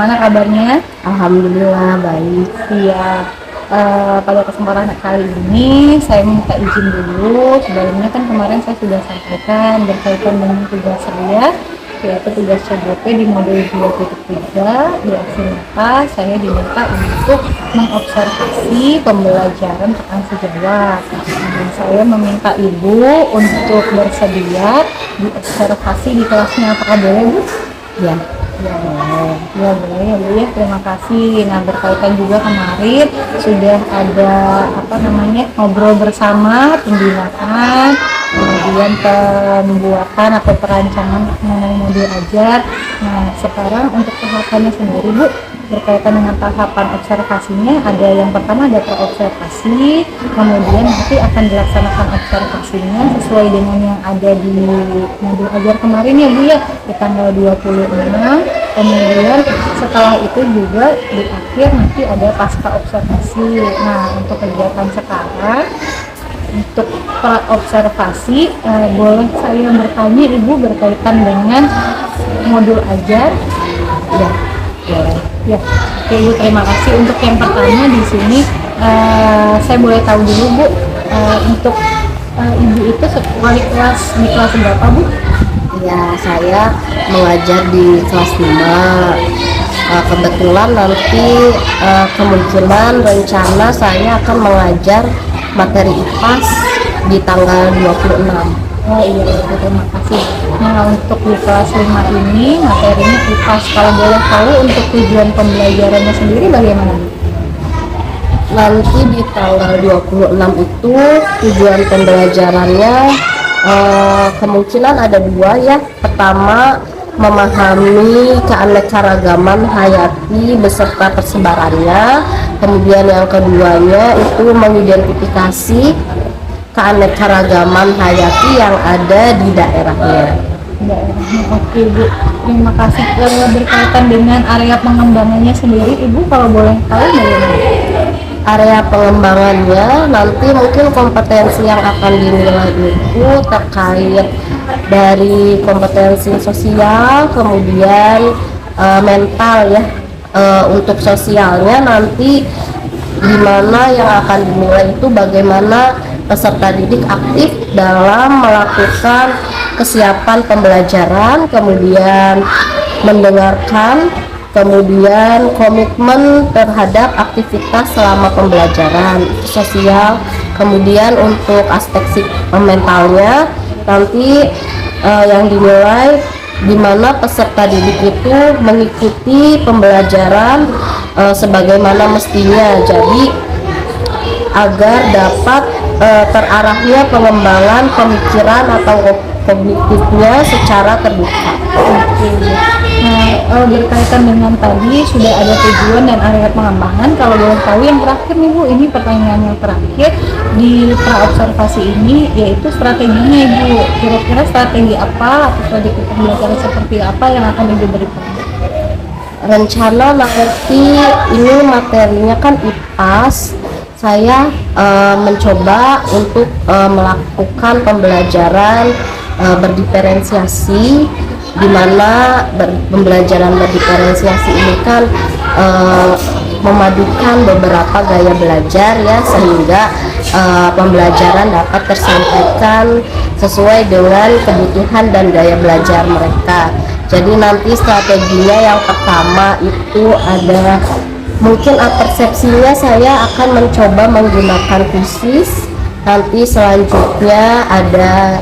gimana kabarnya? Alhamdulillah baik. Iya, pada kesempatan kali ini saya minta izin dulu. Sebelumnya kan kemarin saya sudah sampaikan berkaitan dengan tugas saya, yaitu tugas CBP di modul 2.3 di aksi nyata. Saya diminta untuk mengobservasi pembelajaran tentang sejawat. Dan saya meminta Ibu untuk bersedia diobservasi di kelasnya. Apakah boleh, Bu? Ya, Ya, ya boleh ya Bu ya, terima kasih. Nah, berkaitan juga kemarin sudah ada ngobrol bersama pembinaan, kemudian pembuatan atau perancangan mengenai modul ajar. Nah, sekarang untuk tahapannya sendiri Bu, berkaitan dengan tahapan observasinya, ada yang pertama ada praobservasi, kemudian nanti akan dilaksanakan observasinya sesuai dengan yang ada di modul ajar kemarin ya Bu ya, di tanggal 26. Kemudian setelah itu juga di akhir nanti ada pasca observasi. Nah, untuk kegiatan sekarang untuk praobservasi, boleh saya bertanya Ibu berkaitan dengan modul ajar? ya, boleh. Ya, oke Bu, terima kasih. Untuk yang pertama di sini, saya boleh tahu dulu Bu, untuk Ibu itu wali kelas di kelas berapa Bu? Ya, saya mengajar di kelas 5. Kebetulan nanti kemungkinan rencana saya akan mengajar materi IPAS di tanggal 26. Oh iya, terima kasih. Nah, untuk di kelas 5 ini materinya IPAS. Kalau boleh tahu untuk tujuan pembelajarannya sendiri bagaimana Bu? Nanti di tanggal 26 itu tujuan pembelajarannya kemungkinan ada dua ya. Pertama, memahami keanekaragaman hayati beserta persebarannya. Kemudian yang keduanya itu mengidentifikasi keanekaragaman hayati yang ada di daerahnya. Oke Bu, terima kasih. Berkaitan dengan area pengembangannya sendiri, Ibu kalau boleh tahu bagaimana? Area pengembangannya nanti mungkin kompetensi yang akan dinilai itu terkait dari kompetensi sosial, kemudian mental ya. Untuk sosialnya nanti dimana yang akan dinilai itu bagaimana peserta didik aktif dalam melakukan kesiapan pembelajaran, kemudian mendengarkan, kemudian komitmen terhadap aktivitas selama pembelajaran sosial. Kemudian untuk aspek mentalnya nanti yang dinilai di mana peserta didik itu mengikuti pembelajaran sebagaimana mestinya, jadi agar dapat terarahnya pengembangan pemikiran atau kognitifnya secara terbuka. Nah, berkaitan dengan tadi sudah ada tujuan dan area pengembangan. Kalau boleh tahu yang terakhir nih Bu, ini pertanyaan yang terakhir di praobservasi ini, yaitu strateginya Ibu. Kira-kira strategi apa atau strategi pembelajaran seperti apa yang akan Ibu berikan? Rencana nanti ini materinya kan IPAS. Saya mencoba untuk melakukan pembelajaran berdiferensiasi, di mana pembelajaran berdiferensiasi ini kan memadukan beberapa gaya belajar ya, sehingga pembelajaran dapat tersampaikan sesuai dengan kebutuhan dan gaya belajar mereka. Jadi nanti strateginya yang pertama itu ada mungkin persepsinya saya akan mencoba menggunakan kuisis. Nanti selanjutnya ada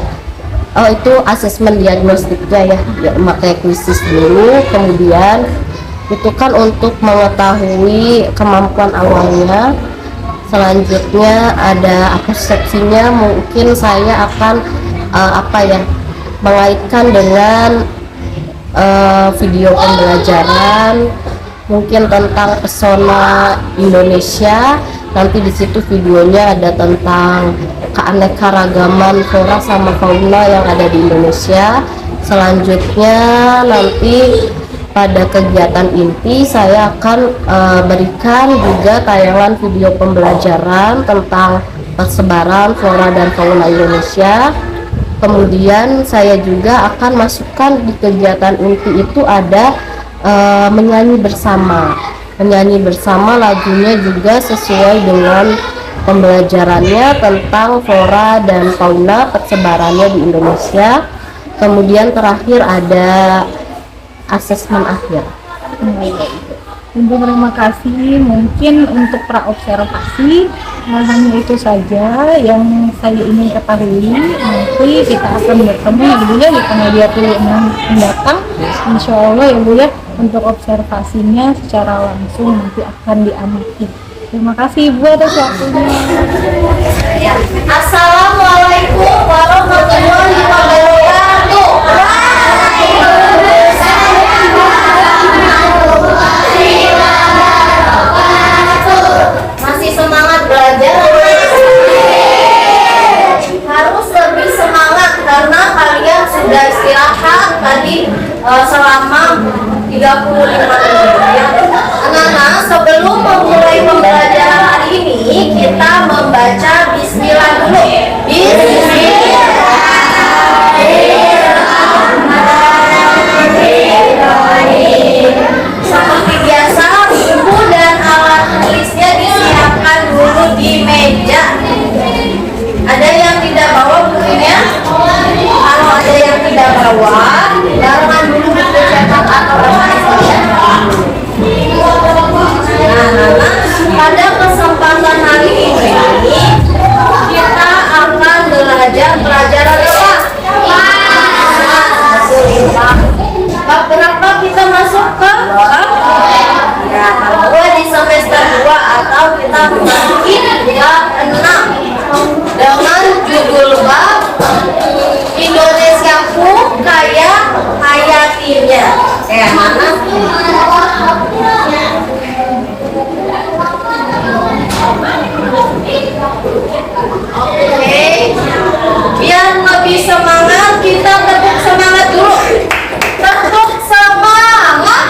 itu asesmen diagnostiknya ya, pakai kuisis dulu. Kemudian itu kan untuk mengetahui kemampuan awalnya. Selanjutnya ada persepsinya, mungkin saya akan mengaitkan dengan video pembelajaran mungkin tentang pesona Indonesia. Nanti di situ videonya ada tentang keanekaragaman flora sama fauna yang ada di Indonesia. Selanjutnya nanti pada kegiatan inti saya akan berikan juga tayangan video pembelajaran tentang persebaran flora dan fauna Indonesia. Kemudian saya juga akan masukkan di kegiatan inti itu ada menyanyi bersama. Menyanyi bersama lagunya juga sesuai dengan pembelajarannya tentang flora dan fauna persebarannya di Indonesia. Kemudian terakhir ada asesmen akhir. Terima kasih. Mungkin untuk praobservasi hanya itu saja yang saya ingin ketahui. Nanti kita akan bertemu ya Bu ya di tanggal 26 mendatang. Insya Allah ya Bu ya, untuk observasinya secara langsung nanti akan diamati. Terima kasih Ibu atas waktunya. Assalamualaikum warahmatullahi wabarakatuh. Masih semangat belajar? Harus lebih semangat karena kalian sudah istirahat tadi selama 35 menit ya. Anak-anak, sebelum memulai pembelajaran hari ini kita membaca bismillah dulu. Bismillahirrahmanirrahim. Seperti biasa, buku dan alat tulisnya disiapkan dulu di meja. Ada yang tidak bawa bukunya? Kalau ada yang tidak bawa, barengan dulu buku cetak atau referensinya. Nah, pada kesempatan hari ini kita akan belajar pelajaran apa? Bab berapa kita masuk ke? Ya, bab di semester 2 atau kita memasuki bab 6 dengan judul bab Indonesiaku Kaya Hayatinya. Mana? Oke, biar lebih semangat kita tepuk semangat dulu. Tepuk semangat.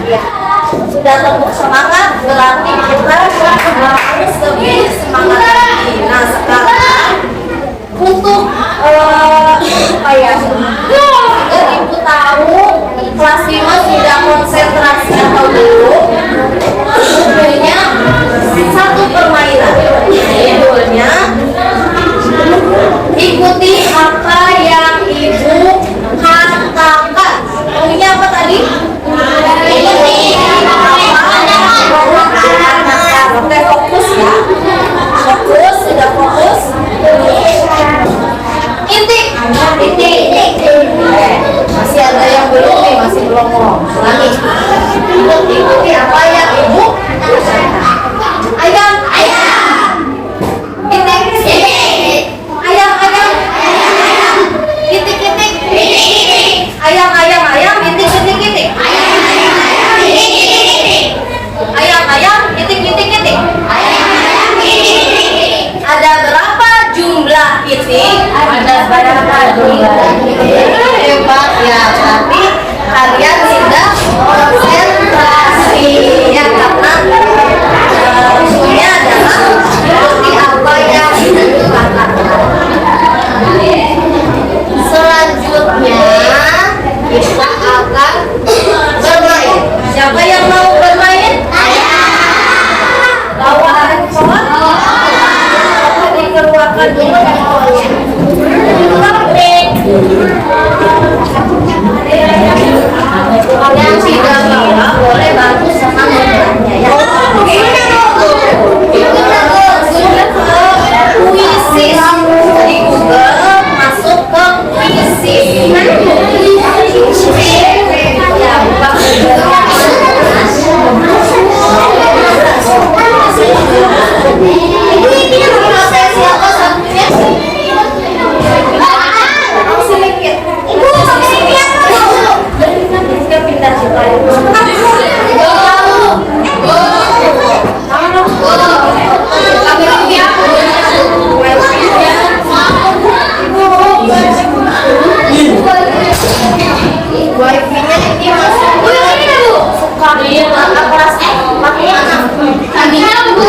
Ya, sudah tepuk semangat berarti kita harus lebih semangat lagi. Nah, sekarang untuk apa ya? Agar ibu tahu kelas 5 sudah konsentrasi atau belum. Judulnya satu permainan. Judulnya ikuti apa yang ibu katakan. Bunyinya apa tadi? Ikuti apa yang ibu katakan. Oke, fokus ya. Fokus, sudah fokus. Intik. Masih ada yang belum nih, masih belum ngomong. Lagi. Ikuti apa yang ibu katakan. Ayam. Titik. Ayam. Titik. Ayam. Titik. Ayam. Titik. Ada berapa jumlah titik? Ada berapa jumlah titik? Hebat ya, berarti kalian sudah konsentrasi ya, karena rumusnya adalah ikuti apa yang dikatakan. Selanjutnya kita akan bermain. Siapa yang mau bermain? Bawa handphone. Dikeluarkan dulu handphonenya. Yang tidak bawa boleh bantu sama membaca ya. Puisi di Google, masuk ke puisi. Ya, buka siapa satunya? Sedikit. Pindah supaya. Wifi-nya ini masuk suka kelas pakai anak tadinya Bu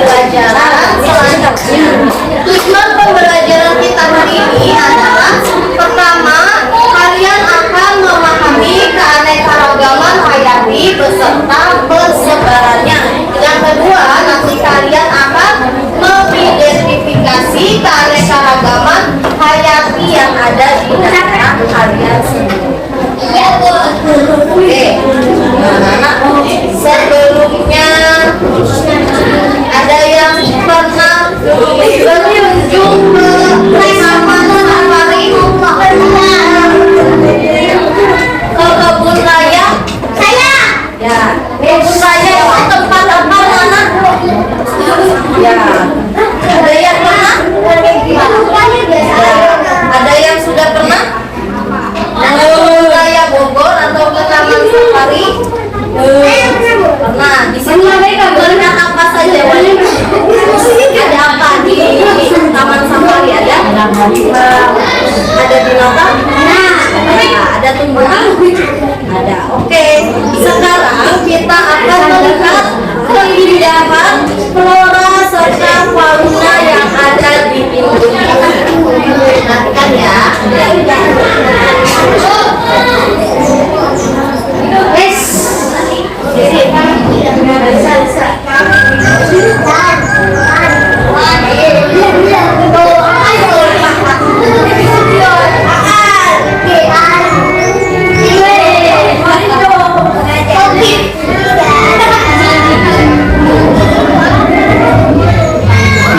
pembelajaran selanjutnya. Tujuan pembelajaran kita hari ini adalah pertama, kalian akan memahami keanekaragaman hayati beserta persebarannya. Yang kedua, nanti kalian akan mengidentifikasi keanekaragaman hayati yang ada di daerah kalian sendiri. Oke, anak-anak, sebelumnya ada yang pernah berkunjung ke taman safari ke kebun raya? Saya. Ya, kebun raya itu tempat apa, anak? Ya, ada yang pernah? Ada yang sudah pernah? Ke kebun raya Bogor atau ke taman safari? Pernah. Di sini melihat apa saja, Wali? Ada apa di taman safari? Ada binatang? Ada tumbuhan? Ada. Oke. Sekarang kita akan melihat keindahan flora serta fauna yang ada di Indonesia. Perhatikan ya.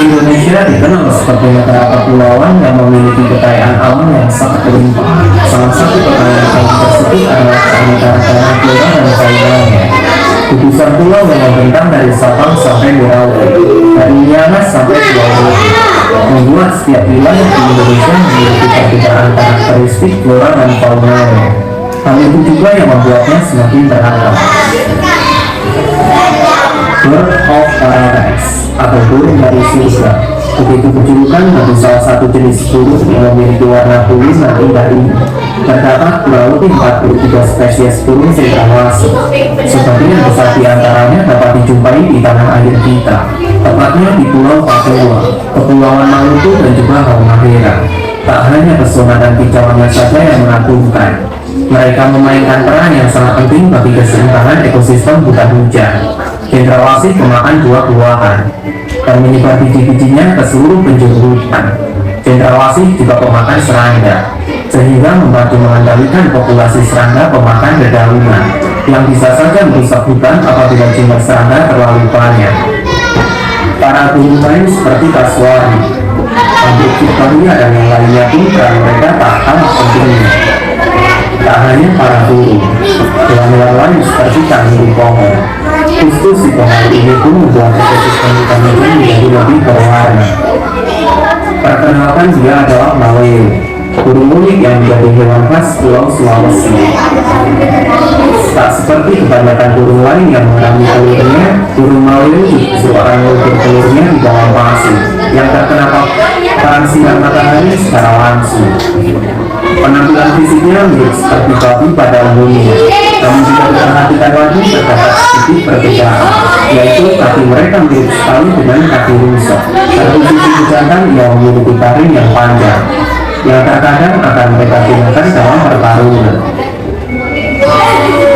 Indonesia dikenal sebagai negara kepulauan yang memiliki kekayaan alam yang sangat berlimpah. Salah satu kekayaan alam tersebut adalah keanekaragaman flora dan faunanya. Gugusan pulau yang membentang dari Sabang sampai Merauke, dari Nias sampai Pulau Bali, membuat setiap wilayah di Indonesia memiliki perbedaan karakteristik flora dan faunanya. Hal itu juga yang membuatnya semakin beragam. Bird of Paradise atau burung dari surga. Begitu kejulukan bagi salah satu jenis burung yang memiliki warna kuning dan indah ini. Terdapat kurang lebih 43 spesies burung cendrawasih. Sebagian besar di antaranya dapat dijumpai di tanah air kita, tepatnya di Pulau Papua, Kepulauan Maluku dan juga Halmahera. Tak hanya pesona dan kicauannya saja yang mengagumkan, mereka memainkan peran yang sangat penting bagi keseimbangan ekosistem hutan hujan. Cendrawasih pemakan buah-buahan dan menyebar biji-bijinya ke seluruh penjuru hutan. Cendrawasih juga pemakan serangga, sehingga membantu mengendalikan populasi serangga pemakan dedaunan yang bisa saja merusak hutan apabila jumlah serangga terlalu banyak. Para burung lain seperti kasuari, Bambuk Victoria dan yang lainnya pun peran mereka tak kalah pentingnya. Tak hanya para burung, hewan-hewan lain seperti kanguru pohon, khusus si pohon ini pun membuat ekosistem hutan hujan menjadi lebih berwarna. Perkenalkan, dia adalah maleo, burung unik yang menjadi hewan khas Pulau Sulawesi. Tak seperti kebanyakan burung lain yang mengambil telurnya, burung maleo seorang bertelurnya di dalam pasir yang terkena paparan sinar matahari secara langsung. Penampilan fisiknya mirip seperti babi pada umumnya, namun jika diperhatikan lagi terdapat sedikit perbedaan, yaitu kaki mereka mirip sekali dengan kaki rusa. Satu sisi jantan yang memiliki taring yang panjang, yang terkadang akan mereka gunakan dalam pertarungan.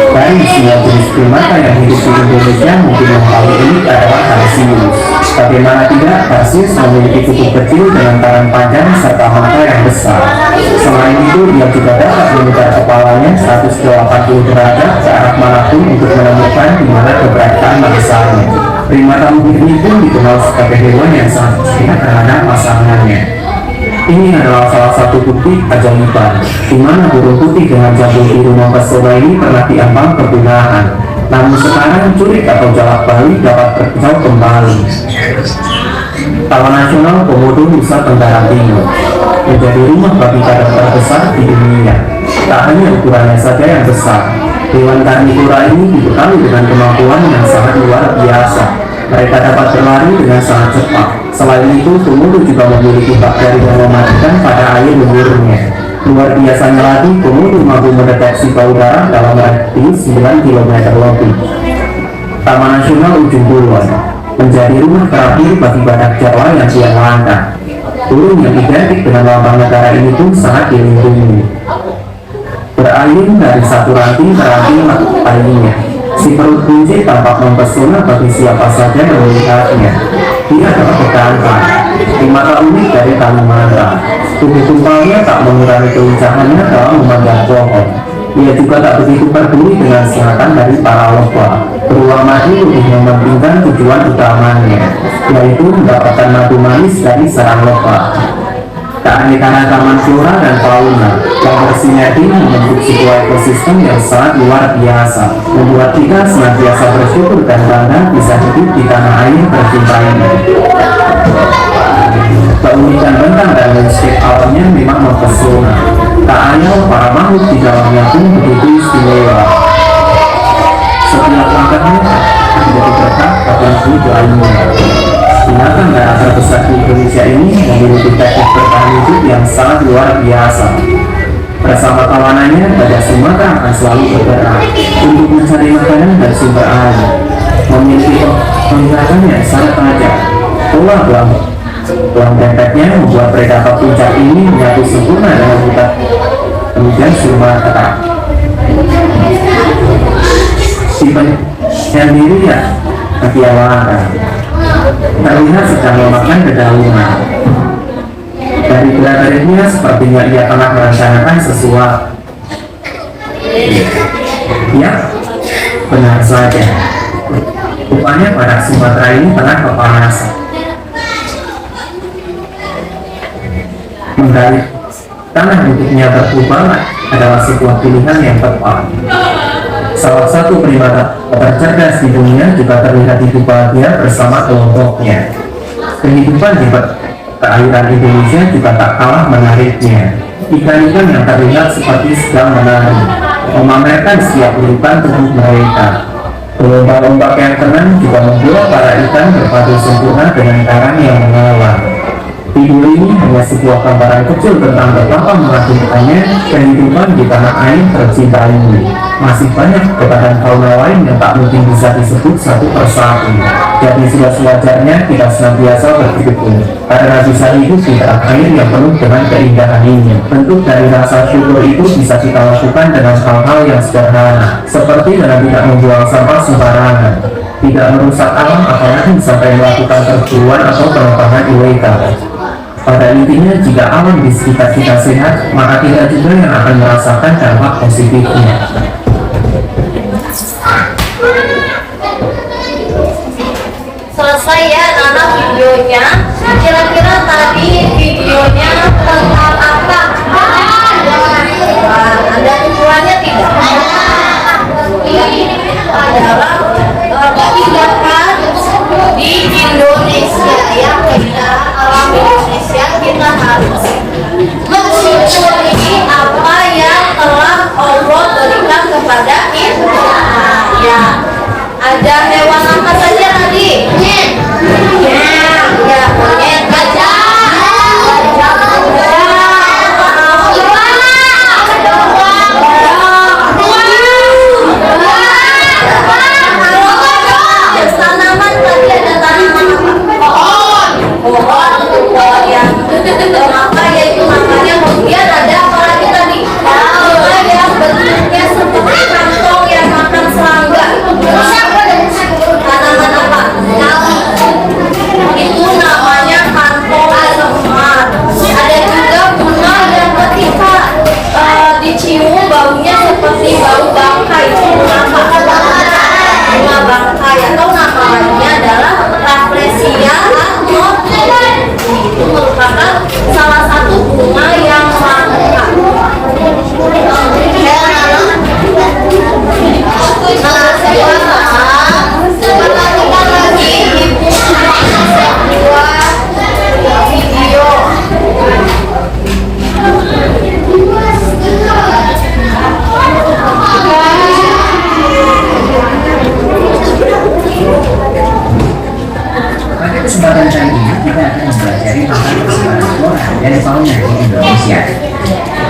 Dari semua jenis primata yang hidup di Indonesia, mungkin yang paling unik adalah tarsius. Bagaimana tidak, tarsius memiliki kuku kecil dengan taring panjang serta mata yang besar. Selain itu, dia juga dapat memutar kepalanya 180 derajat ke arah manapun untuk menemukan di mana keberadaan mangsanya. Primata ini pun dikenal sebagai hewan yang sangat cinta terhadap pasangannya. Ini adalah salah satu bukti keajaiban, di mana burung putih dengan jambul biru mempesona ini pernah diambang pergunahan. Namun sekarang curik atau jalak Bali dapat terkejau kembali. Taman Nasional Komodo Nusa Tenggara Timur menjadi rumah bagi kadal terbesar di dunia. Tak hanya ukurannya saja yang besar, hewan karnivora ini dibekali dengan kemampuan yang sangat luar biasa. Mereka dapat berlari dengan sangat cepat. Selain itu, komodo juga memiliki bakteri yang mematikan pada air liurnya. Luar biasanya lagi, komodo mampu mendeteksi bau darah dalam radius 9 km lebih. Taman Nasional Ujung Kulon menjadi rumah terakhir bagi badak Jawa yang kian langka. Burung yang identik dengan lambang negara ini pun sangat dilindungi. Beralih dari satu ranting ke ranting lainnya, si perut kunci tampak mempesona bagi siapa saja yang melihatnya. Dia dapat bertantang, primata unik dari Kalimantan. Tubuh tumpalnya tak mengurangi kelincahannya dalam memandang pohon. Ia juga tak begitu peduli dengan sengatan dari para lebah. Beruang madu lebih mementingkan tujuan utamanya, yaitu mendapatkan madu manis dari sarang lebah. Keanekaragaman flora dan fauna yang bersinergi membentuk sebuah ekosistem yang sangat luar biasa, membuat kita senantiasa bersyukur dan bangga bisa hidup di tanah air tercinta ini. Keunikan bentang dan landscape alamnya memang mempesona. Tak ayal para makhluk di dalamnya pun begitu istimewa. Setiap langkahnya menjadi berkah bagi hidup lainnya. Binatang darat terbesar di Indonesia ini memiliki teknik bertahan hidup yang sangat luar biasa. Bersama kawanannya, gajah Sumatera akan selalu bergerak untuk mencari makanan dan sumber air. Memiliki penglihatan yang sangat tajam. Pola belang dempetnya membuat predator puncak ini menyatu sempurna dengan hutan hujan Sumatera. Yang diri ya, kepiawaan terlihat sedang memakan dedaunan. Dari gerak-geriknya sepertinya ia tengah merencanakan sesuatu. Ya, benar saja. Rupanya badak Sumatera ini tengah kepanasan. Menggali tanah untuknya berkubang adalah sebuah pilihan yang tepat. Salah satu primata tercerdas di dunia juga terlihat hidup bahagia bersama kelompoknya. Kehidupan di perairan Indonesia juga tak kalah menariknya. Ikan-ikan yang terlihat seperti sedang menari, memamerkan setiap urutan tubuh mereka. Ombak-ombak yang tenang juga membuat para ikan berpadu sempurna dengan karang yang mengalah. Video ini hanya sebuah gambaran kecil tentang betapa mengagumkannya kehidupan di tanah air tercinta ini. Masih banyak keberadaan fauna lain yang tak mungkin bisa disebut satu persatu. Jadi sudah sewajarnya kita senantiasa bersyukur karena bisa hidup di tanah air yang penuh dengan keindahan ini. Bentuk dari rasa syukur itu bisa kita lakukan dengan hal-hal yang sederhana, seperti dengan tidak membuang sampah sembarangan, tidak merusak alam apalagi sampai melakukan perburuan atau penebangan ilegal. Pada intinya, jika alam di sekitar kita sehat, maka kita juga yang akan merasakan dampak positifnya. Selesai ya Nana videonya. Kira-kira tadi videonya tentang apa? Ada tujuannya tidak? Adalah tindakan di Indonesia yang kita alam Indonesia, kita harus mensyukuri apa yang telah Allah berikan kepada kita. Ya, ada hewan apa saja tadi? Ya, monyet, gajah, tanaman tadi ada tanaman apa? Pohon yang maka yaitu makanya kemudian ada apa lagi tadi? Bunga yang bentuknya seperti kantong yang makan serangga. Tanaman apa? Itu namanya kantong semar. Ada juga bunga yang ketika dicium baunya seperti bau bangkai. Itu apa? Bunga bangkai, atau nama lainnya adalah Rafflesia atau itu merupakan salah satu bunga yang langka. Pada kesempatan kali ini kita akan mempelajari tentang persebaran flora dan fauna di Indonesia.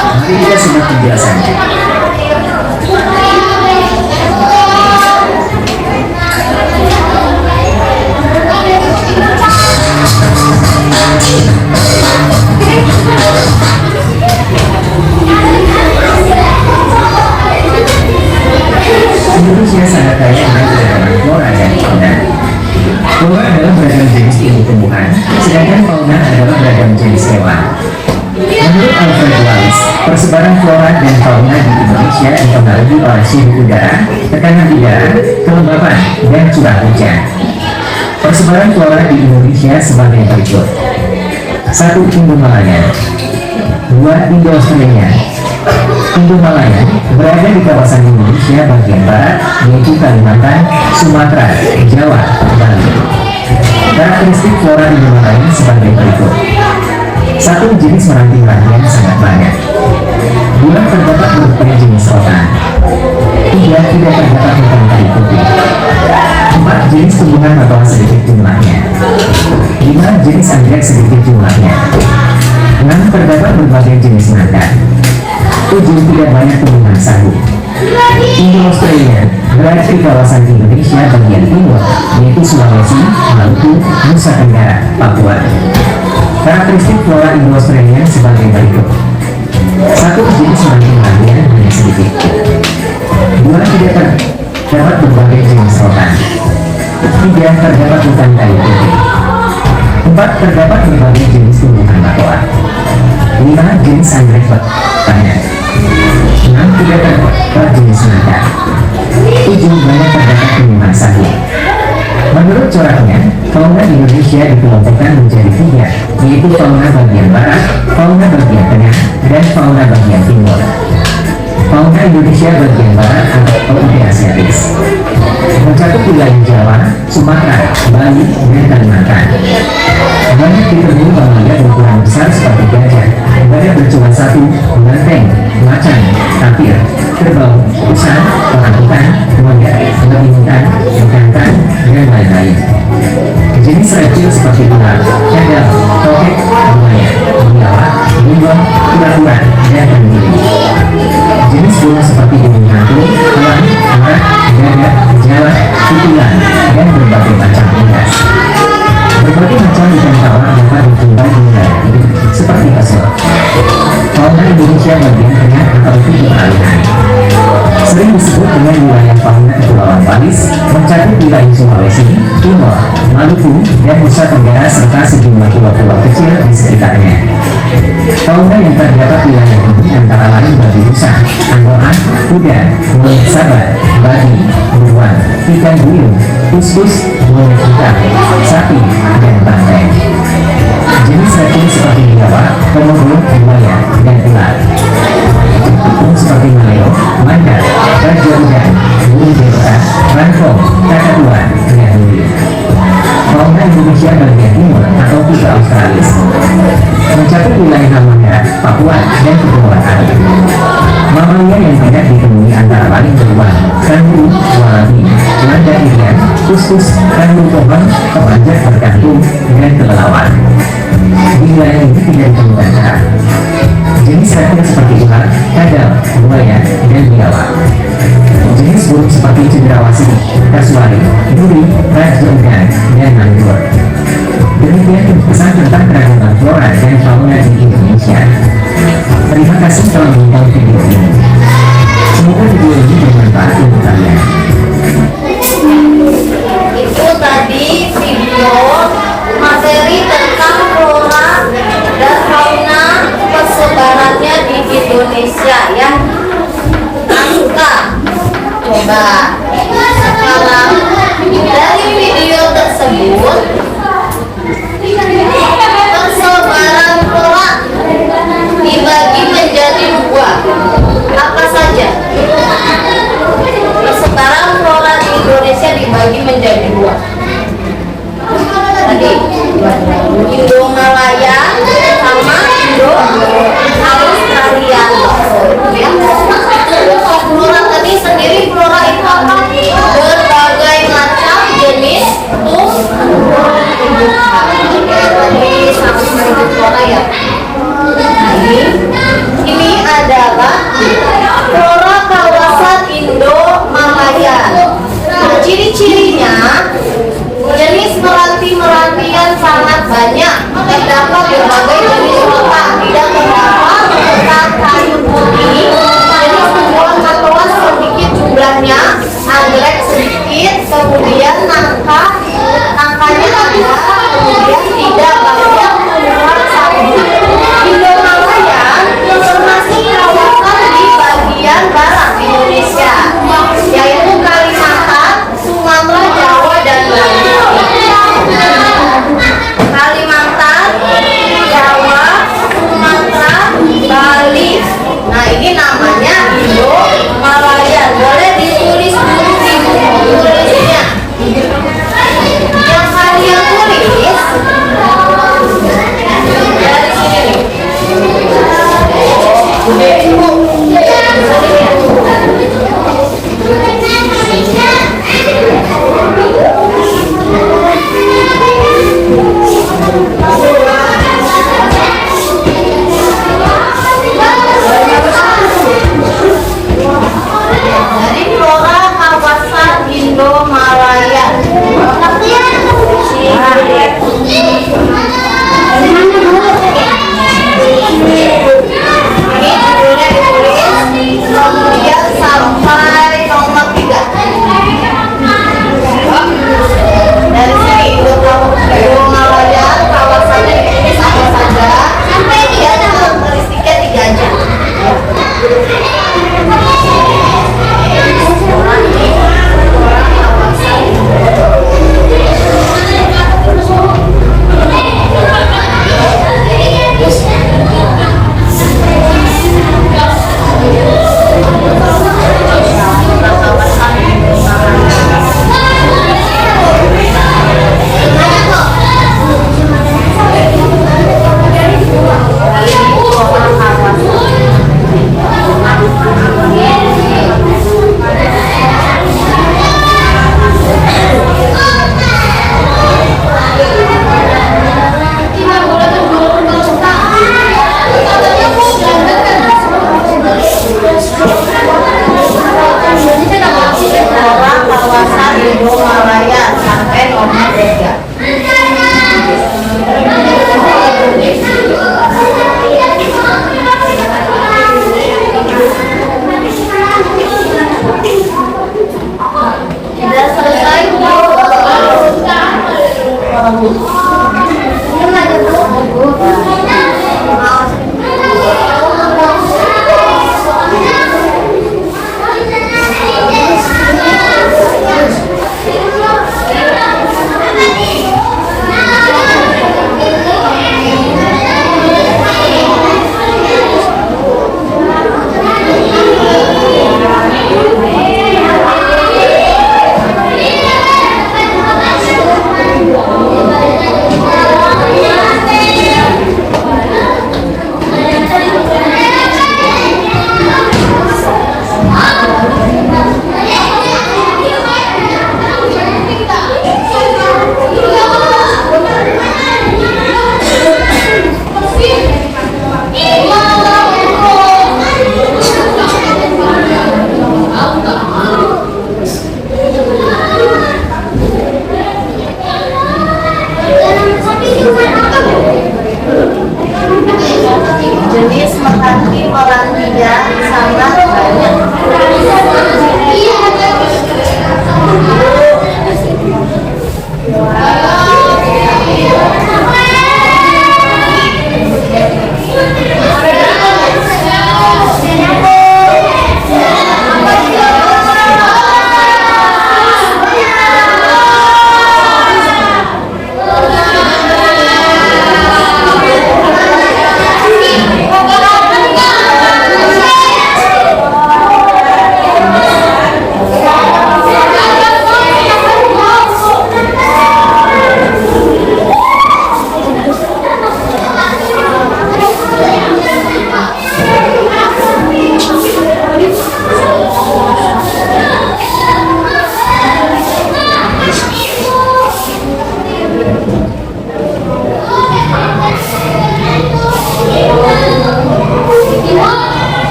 Mari kita simak penjelasannya. flora dan fauna di Indonesia dipengaruhi oleh suhu udara, tekanan udara, kelembapan, dan curah hujan. Persebaran flora di Indonesia sebagai berikut. 1. Indomalaya. 2. Indo-Australia. Indomalaya berada di kawasan Indonesia bagian barat, yaitu Kalimantan, Sumatera, Jawa, Bali. Karakteristik flora Indomalaya sebagai berikut. 1. Jenis meranti-merantian sangat banyak. 2. Terdapat berbagai jenis rotan. 3. Tidak terdapat hutan kayu putih. 4. Jenis tumbuhan batuan sedikit jumlahnya. 5. Jenis anggrek sedikit jumlahnya. 6. Terdapat berbagai jenis nangka. 7. Tidak banyak tumbuhan sagu. Indo-Australia berada di kawasan Indonesia bagian timur, yaitu Sulawesi, Maluku, Nusa Tenggara, Papua. Karakteristik flora Indo-Australia sebagai berikut. 1. Jenis meranti-merantian hanya sedikit. 2. Tidak terdapat berbagai jenis rotan. 3. Terdapat hutan kayu putih. 4. Terdapat berbagai jenis tumbuhan batuan. 5. Jenis anggrek banyak. 6. Tidak terdapat jenis nangka. 7. Banyak terdapat tumbuhan sagu. Menurut coraknya, fauna Indonesia dikelompokkan menjadi 3, yaitu fauna bagian barat, fauna bagian tengah, dan fauna bagian timur. Fauna Indonesia bagian barat atau Asia-Asiatis mencakup wilayah Jawa, Sumatera, Bali, dan Kalimantan. Banyak ditemui mamalia berukuran besar seperti gajah, badak bercuan satu, banteng, macan, tapir, kerbau, usang, orangutan, monyet, babi hutan, bekantan, dan lain-lain. Jenis reptil seperti ular, cadel, tokek, buaya, biawak, bunglon, kura-kura, dan penguin. Jenis burung seperti burung hantu, elang, merak, gagak, jalak, titilan, dan berbagai macam unggas. Berbagai macam ikan tawar dapat dijumpai di wilayah ini, seperti kasur. Fauna Indonesia bagian tengah atau timur aliran sering disebut dengan wilayah fauna Kepulauan Walis, mencakup wilayah Sulawesi, Timor, Maluku, dan Nusa Tenggara serta sejumlah pulau-pulau kecil di sekitarnya. Fauna yang terdapat wilayah ini antara lain babi rusa, anggoan, kuda, monyet sabar, babi, beruang, ikan duyung, kuskus, monyet hitam, sapi, dan banteng. Jenis reptil seperti biawak, komodo, buaya, dan ular. Burung seperti maleo, mandar, raja udang, burung dewata, rangkong, kakatua, dan duri. Fauna Indonesia bagian timur atau Tiga Australis mencakup wilayah Halmahera, Papua, dan Kepulauan Ariel. Mamalia yang banyak ditemui antara lain beruang, kanguru, walabi, landa irian, kuskus, kanguru pohon, kepanjat berkantung, dan kelelawar. Di wilayah ini tidak ditemukan kerang. Jenis reptil seperti ular, kadal, buaya, dan biawak. Jenis burung seperti cendrawasih, kasuari, duri, rajungan, dan anggur. Demikian pesan tentang keragaman flora dan fauna di Indonesia. Terima kasih telah menonton video ini. Semoga video ini bermanfaat untuk kalian. Itu tadi video materi tentang flora dan fauna persebarannya di Indonesia ya. Angka coba sekarang dari video tersebut persebaran flora dibagi menjadi 2. Apa saja? Persebaran flora di Indonesia dibagi menjadi 2. Tadi Indomalaya sama Indo-Australia ya. Flora tadi sendiri, flora itu apa? Berbagai macam jenis tumbuhan. Tadi sama flora ya. Ini adalah flora kawasan Indo-Malaya. Ciri-cirinya jenis meranti-merantian sangat banyak. Terdapat berbagai jenis rotan, tidak terdapat rotan kayu putih. Jenis tumbuhan batuan sedikit jumlahnya, anggrek sedikit, kemudian nangkanya ada, kemudian tidak banyak tumbuhan sagu. Indomalaya termasuk kawasan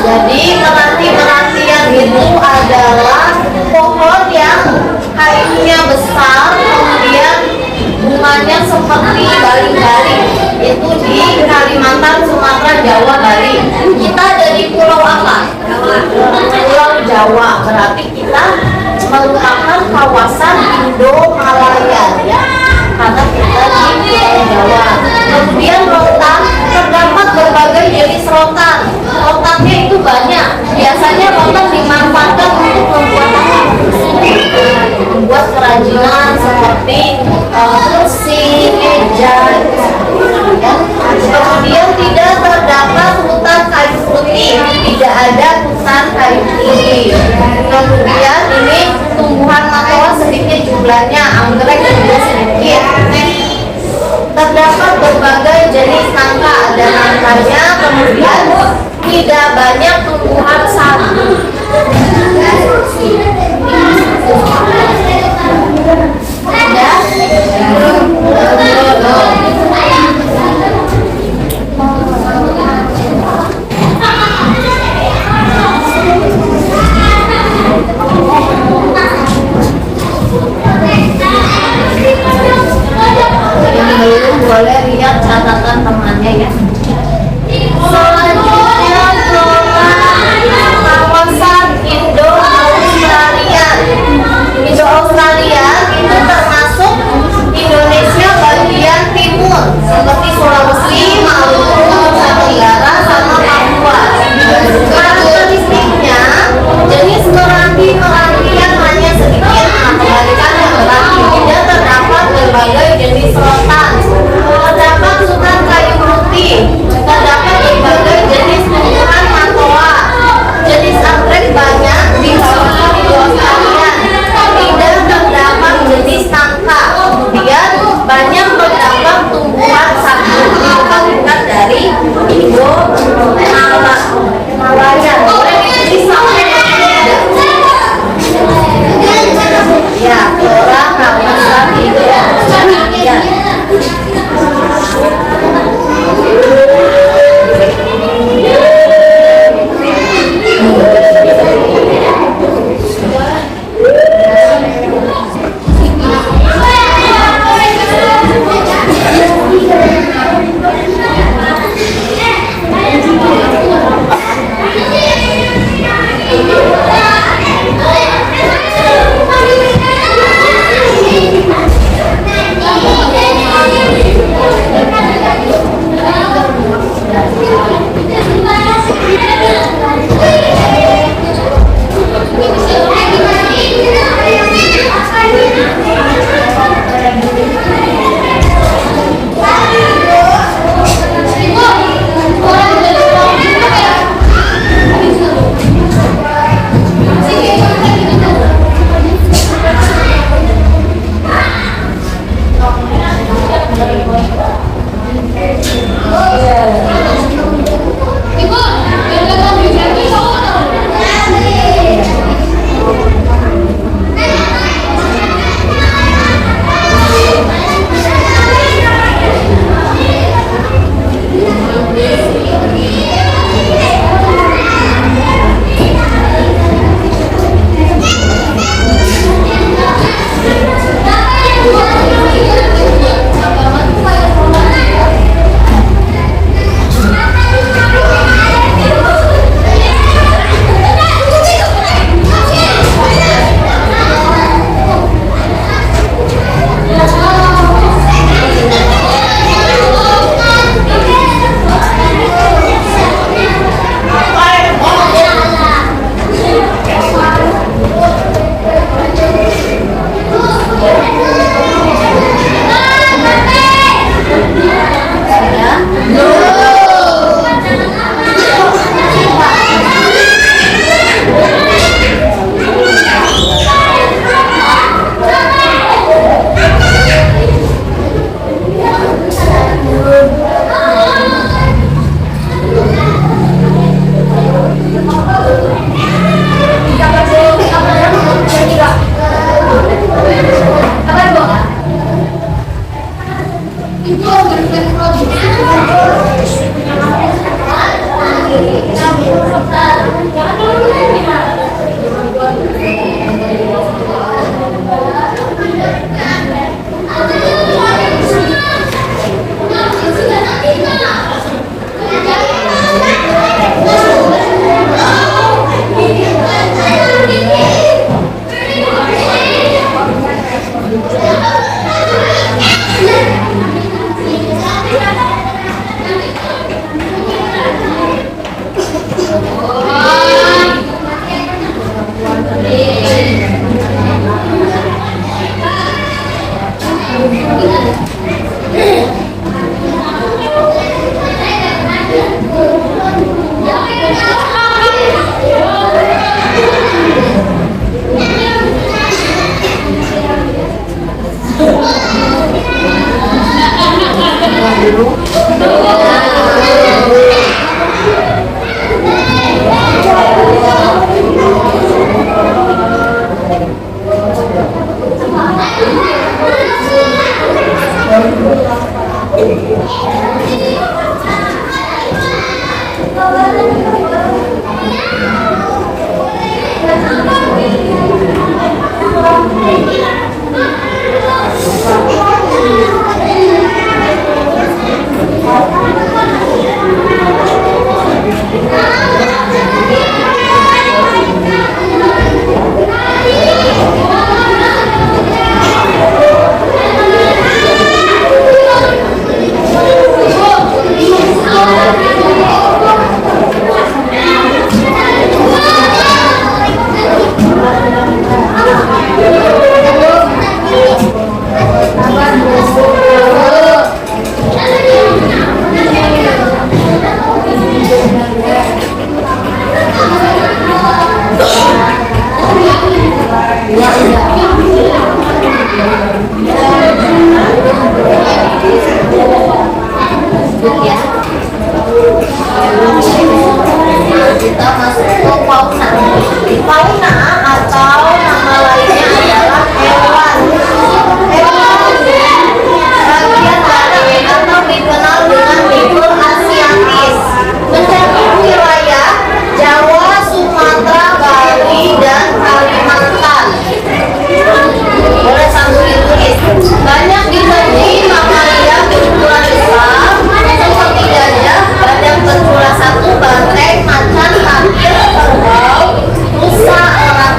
Jadi meranti-merantian itu adalah pohon yang kainnya besar, kemudian bunganya seperti baling-baling. Itu di Kalimantan, Sumatera, Jawa, Bali. Kita ada di pulau apa? Pulau Jawa. Berarti kita merupakan kawasan Indo-Malaya ya. Karena kita di Pulau Jawa. Kemudian rotan, terdapat berbagai jenis rotan. Rotannya itu banyak. Biasanya rotan dimanfaatkan untuk membuat kerajinan seperti kursi, meja. Kemudian tidak terdapat hutan kayu putih, tidak ada hutan kayu putih. Kemudian ini tumbuhan matoa sedikit jumlahnya, anggrek juga sedikit. Terdapat berbagai jenis nangka, ada nangkanya, kemudian tidak banyak tumbuhan sagu. Boleh lihat catatan temannya ya. Selanjutnya kawasan Indo-Australia. Indo-Australia itu termasuk Indonesia bagian timur seperti Sulawesi, Maluku, Nusa Tenggara, sama Papua. Karakteristiknya jenis meranti yang hanya sedikit, kebalikannya meranti tidak terdapat berbagai jenis rotan. Terdapat hutan kayu putih, terdapat berbagai jenis tumbuhan matoa, jenis anggrek banyak di kawasan Australia. Tidak terdapat jenis nangka, kemudian banyak terdapat tumbuhan sagu dikembangkan dari Indo-Malaya. Ini sampai ya, orang kawasan Indo-Australia. Ibu Kita masuk ke fauna. Fauna atau nama lainnya adalah hewan. Hewan bagian darat atau dikenal dengan libur asiatis, mencakup wilayah Jawa, Sumatera, Bali, dan Kalimantan. Boleh sambil ditulis. Banyak ditemui mamalia berukuran besar seperti gajah, badak bercula satu, banteng, macan, tapir, kerbau, rusa, orang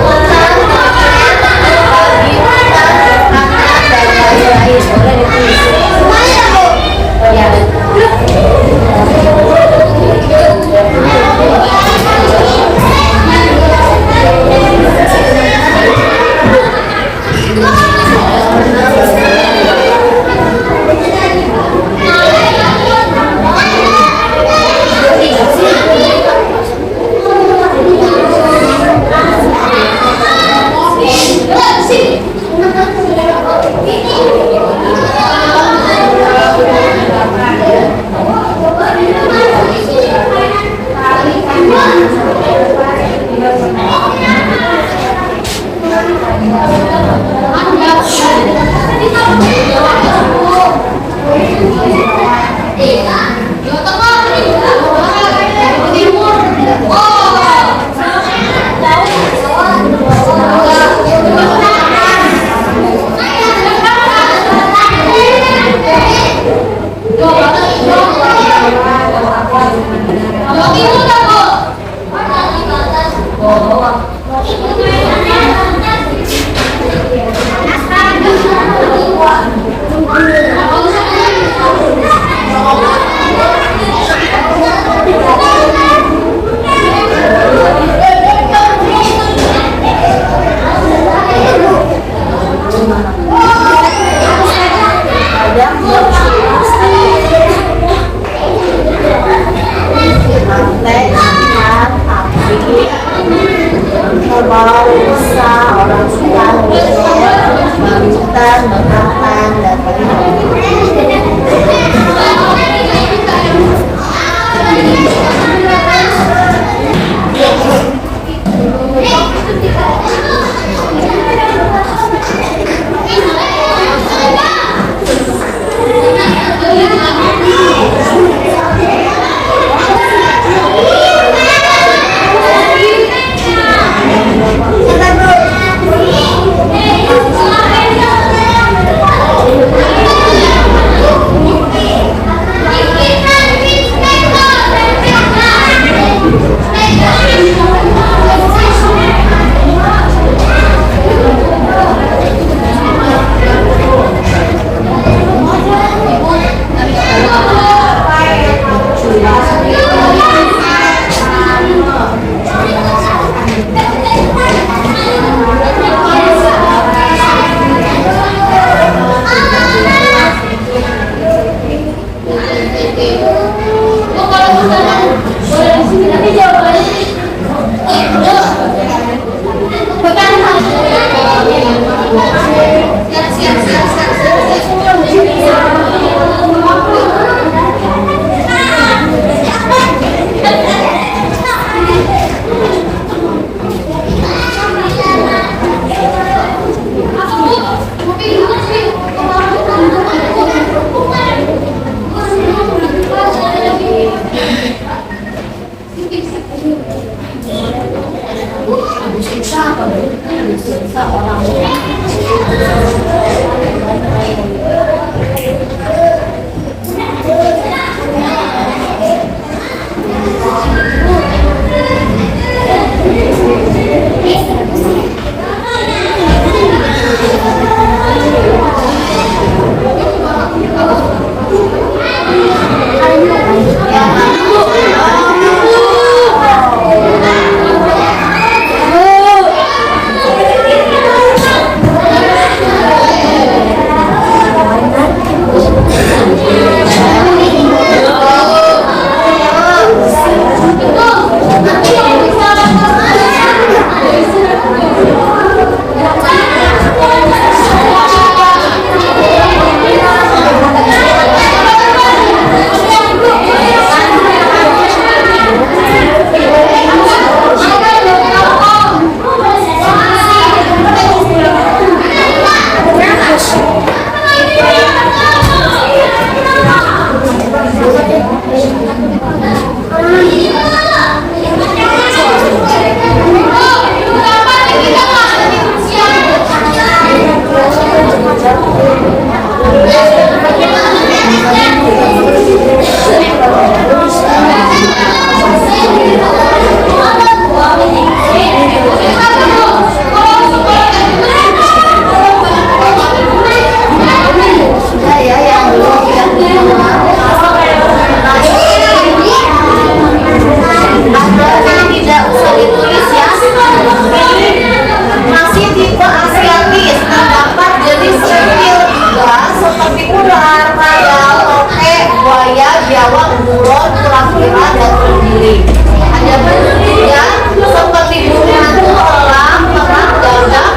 Ada juga seperti burung hantu, elang, ternak, gagak,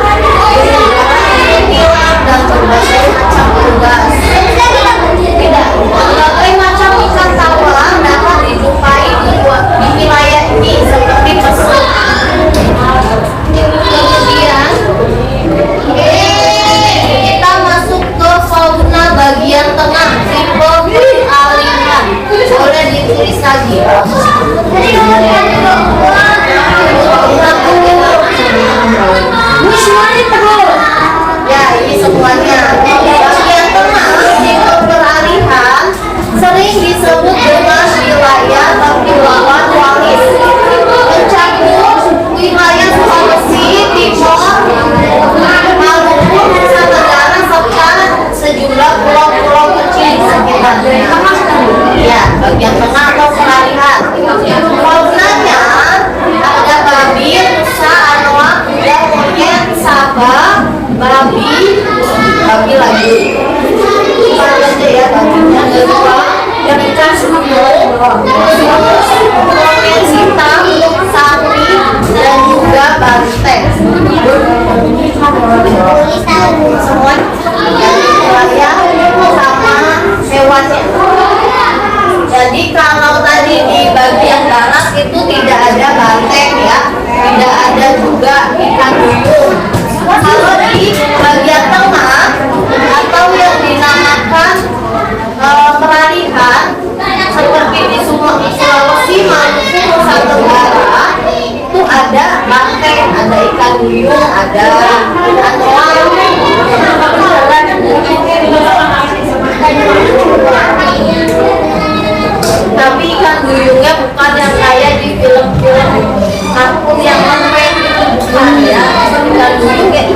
hilang dan berbagai macam unggas. Tidak, berbagai macam ikan tawalang dapat dijumpai di wilayah ini seperti pesut. Kemudian kita masuk ke fauna bagian tengah, tipe beralihan. Boleh ditulis lagi. Ya, ini semuanya. Bagian tengah, tipe beralihan sering disebut dengan wilayah Kepulauan Wallis, mencakup wilayah Sulawesi, Timor, Maluku, Nusa Tenggara, serta sejumlah pulau-pulau kecil di sekitarnya. Ya, bagian tengah atau peralihan. Faunanya ada babi, rusa, anoa, kuda, monyet, sabah, babi lagi. Kita aja ya babinya dua, yang ikan semut, monyet hitam, sapi, dan juga banteng. Semua yang wilayah sama hewannya. Jadi kalau tadi di bagian barat itu tidak ada banteng ya, tidak ada juga ikan duyung. Kalau di bagian tengah atau yang dinamakan peralihan seperti di Sulawesi, Maluku, Nusa Tenggara itu ada banteng, ada ikan duyung, ada anoa. Tapi ikan duyungnya bukan yang kayak di film-film kartun yang keren gitu, bukan ya. Ikan duyung kayak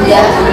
juga.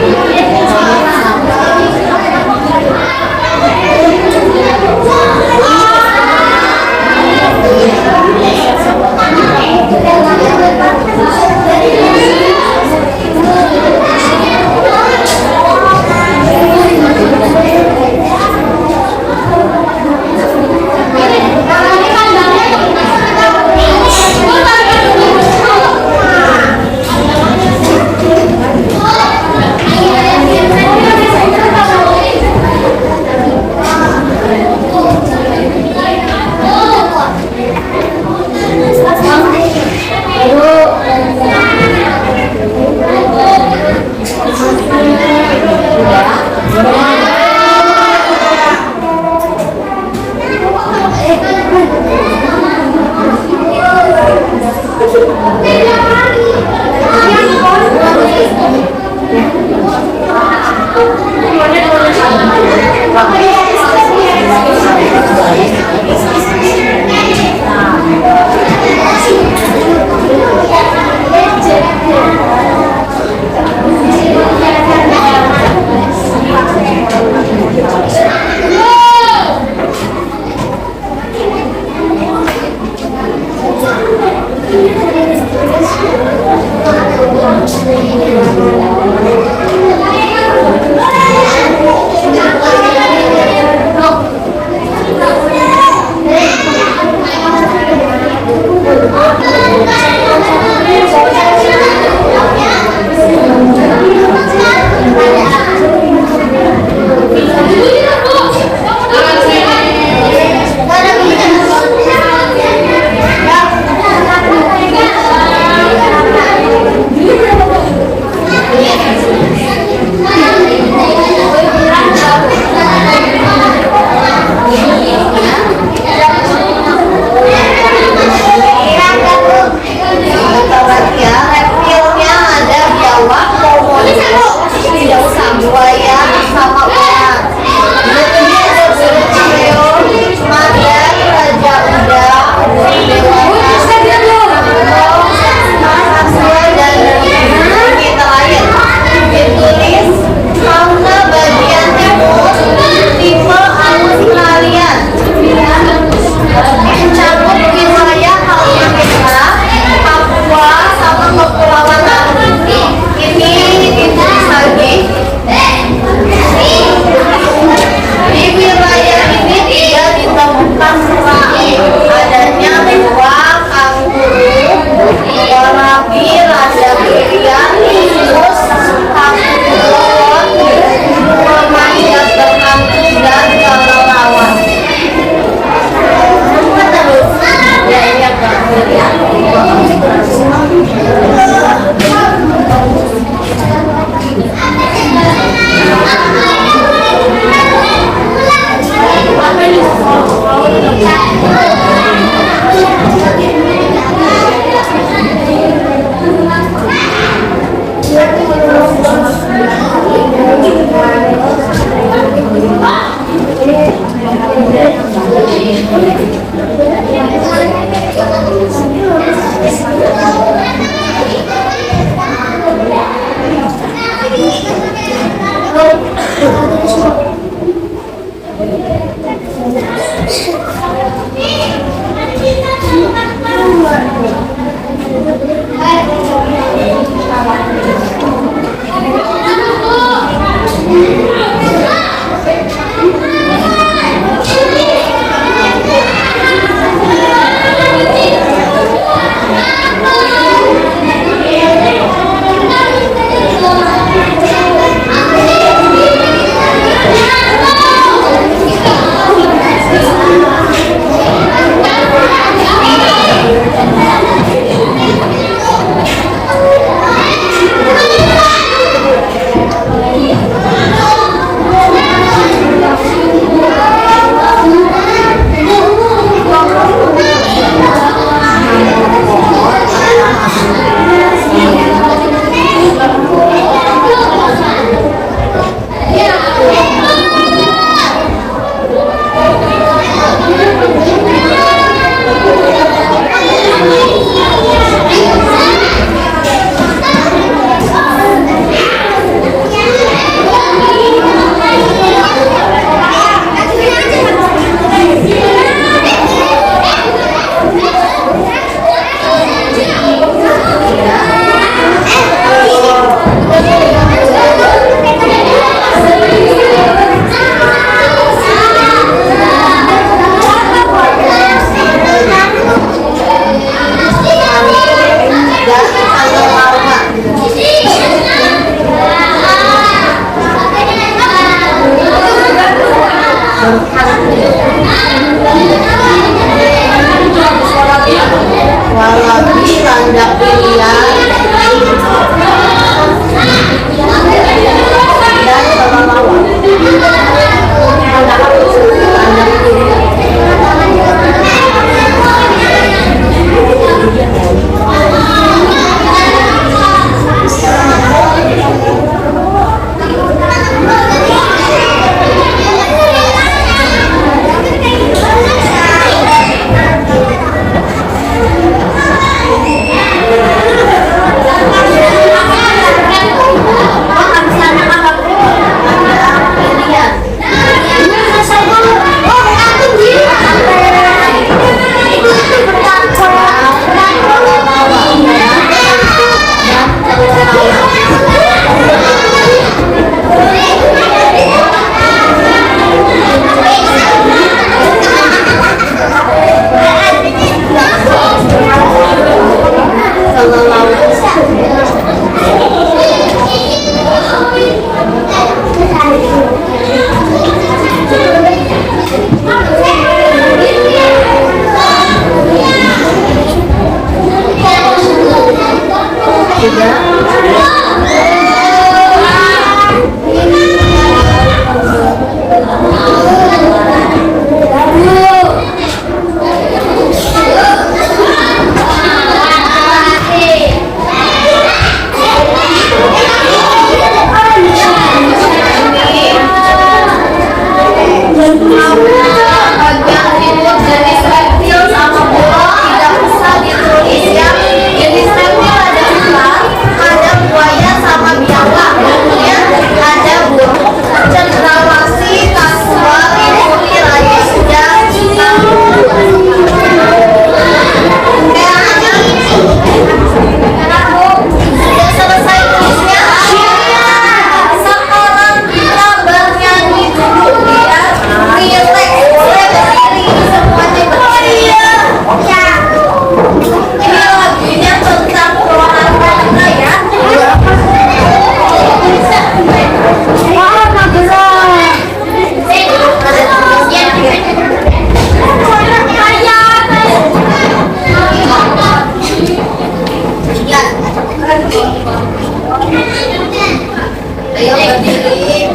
Ayo berdiri.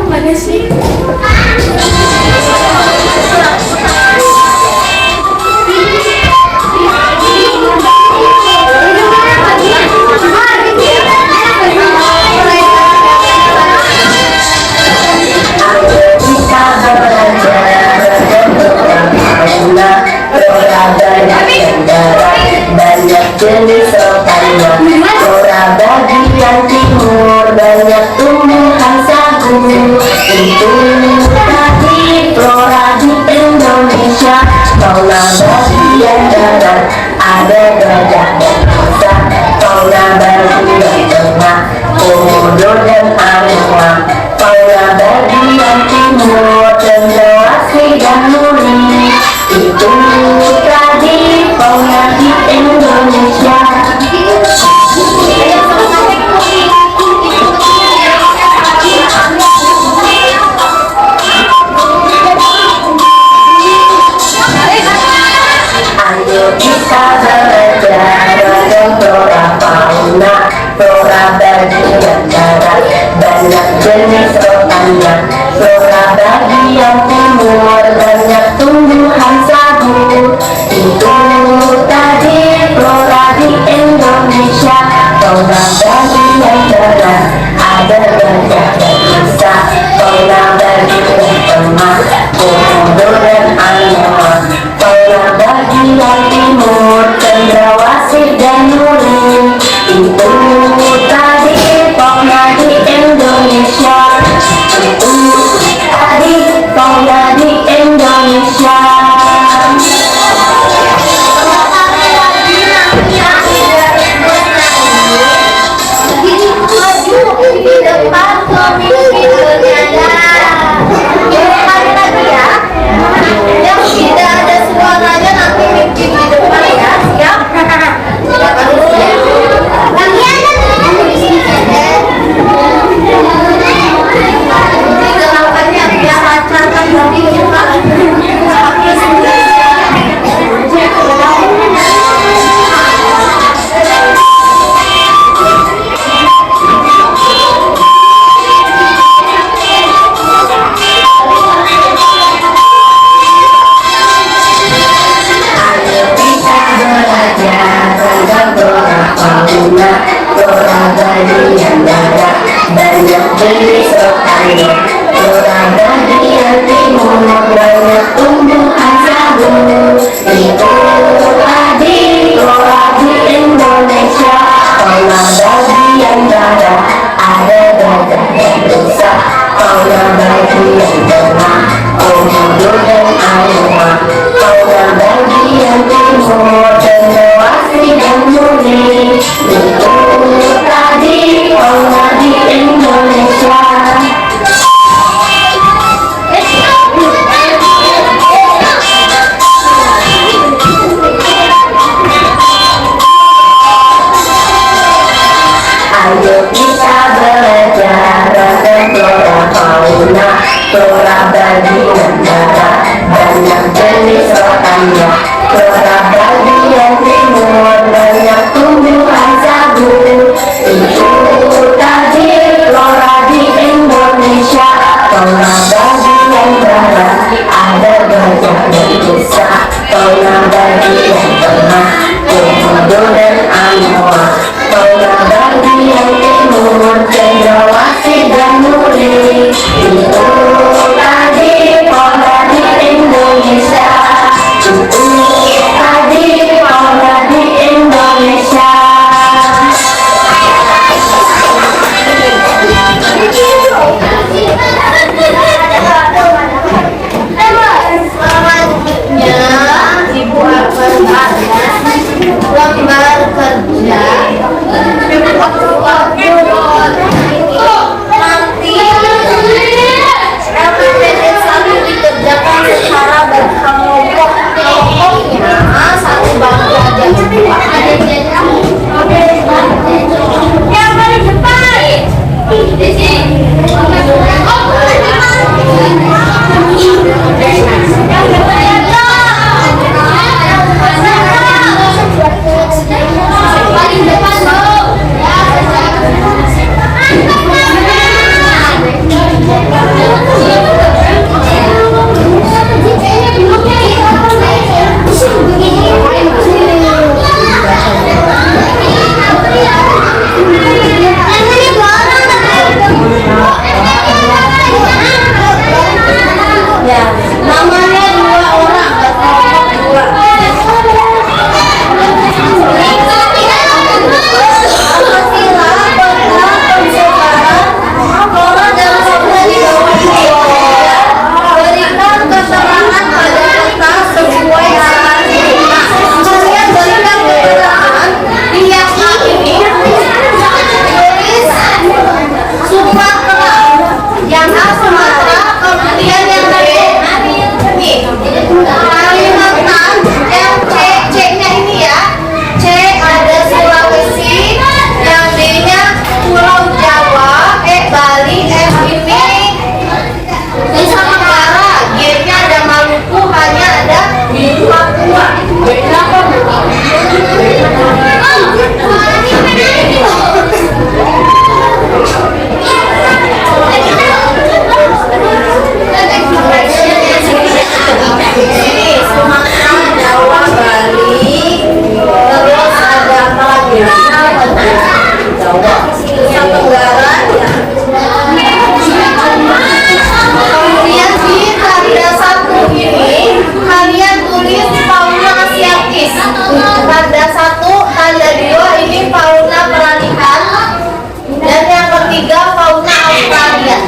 Mana sih? Banyak jenis rotannya, ora bagian timur banyak tumbuhan sagu. Itu tadi flora di Indonesia. Fauna bagian barat ada gajah dan rusa. Fauna bagian tengah komodo dan anoa. Fauna bagian timur cendrawasih dan nuri. Itu tadi fauna di Indonesia. Ayo kita belajar tentang flora fauna. Flora bagian barat banyak jenis rotannya. Flora bagian timur banyak tumbuhan sagu. Itu tadi flora di Indonesia. Fauna bagian barat ada gajah dan rusa. Fauna bagian tengah komodo dan anoa. Fauna bagian timur cendrawasih dan nuri. Itu tadi fauna di Indonesia. Itu tadi fauna di Indonesia. Di depan komisi bernyala. Sekali lagi ya. Yang tidak ada suaranya nanti mimpi di depan ya. Siap? Digerakannya biar lancar kan nanti kita flora bagian barat banyak jenis rotannya. Flora bagian timur banyak tumbuhan sagu. Itu tadi flora di Indonesia. Fauna bagian barat ada gajah dan rusa. Fauna bagian tengah komodo dan anoa. Fauna bagian timur cendrawasih dan nuri. Itu tadi fauna di Indonesia. Ayo kita belajar tentang flora fauna. Flora bagian barat banyak jenis rotannya. Flora bagian timur banyak tumbuhan sagu. Itu tadi flora di Indonesia. Fauna bagian barat ada gajah dan rusa. Fauna bagian tengah komodo dan anoa. Fauna bagian timur cendrawasih dan nuri. Itu tadi fauna di Indonesia. Itu tadi fauna di Indonesia. Nusa Tenggara. Kemudian di tanda 1 ini kalian tulis fauna asiatis. Tanda 1, tanda 2 ini fauna peranihan, dan yang ketiga fauna Australia.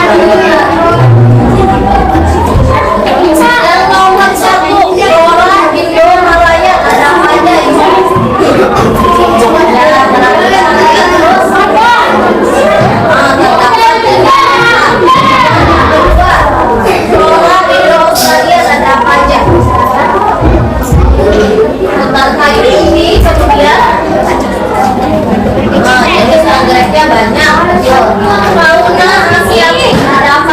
Yang nomor 1, Flora Indomalaya, ada apa aja ini? Ya, kenapa terus? Terdapat kedua, Flora Indo-Australia, ada apa aja? Hutan kayu ini, kemudian jenis anggreknya banyak. Fauna Asia, ada apa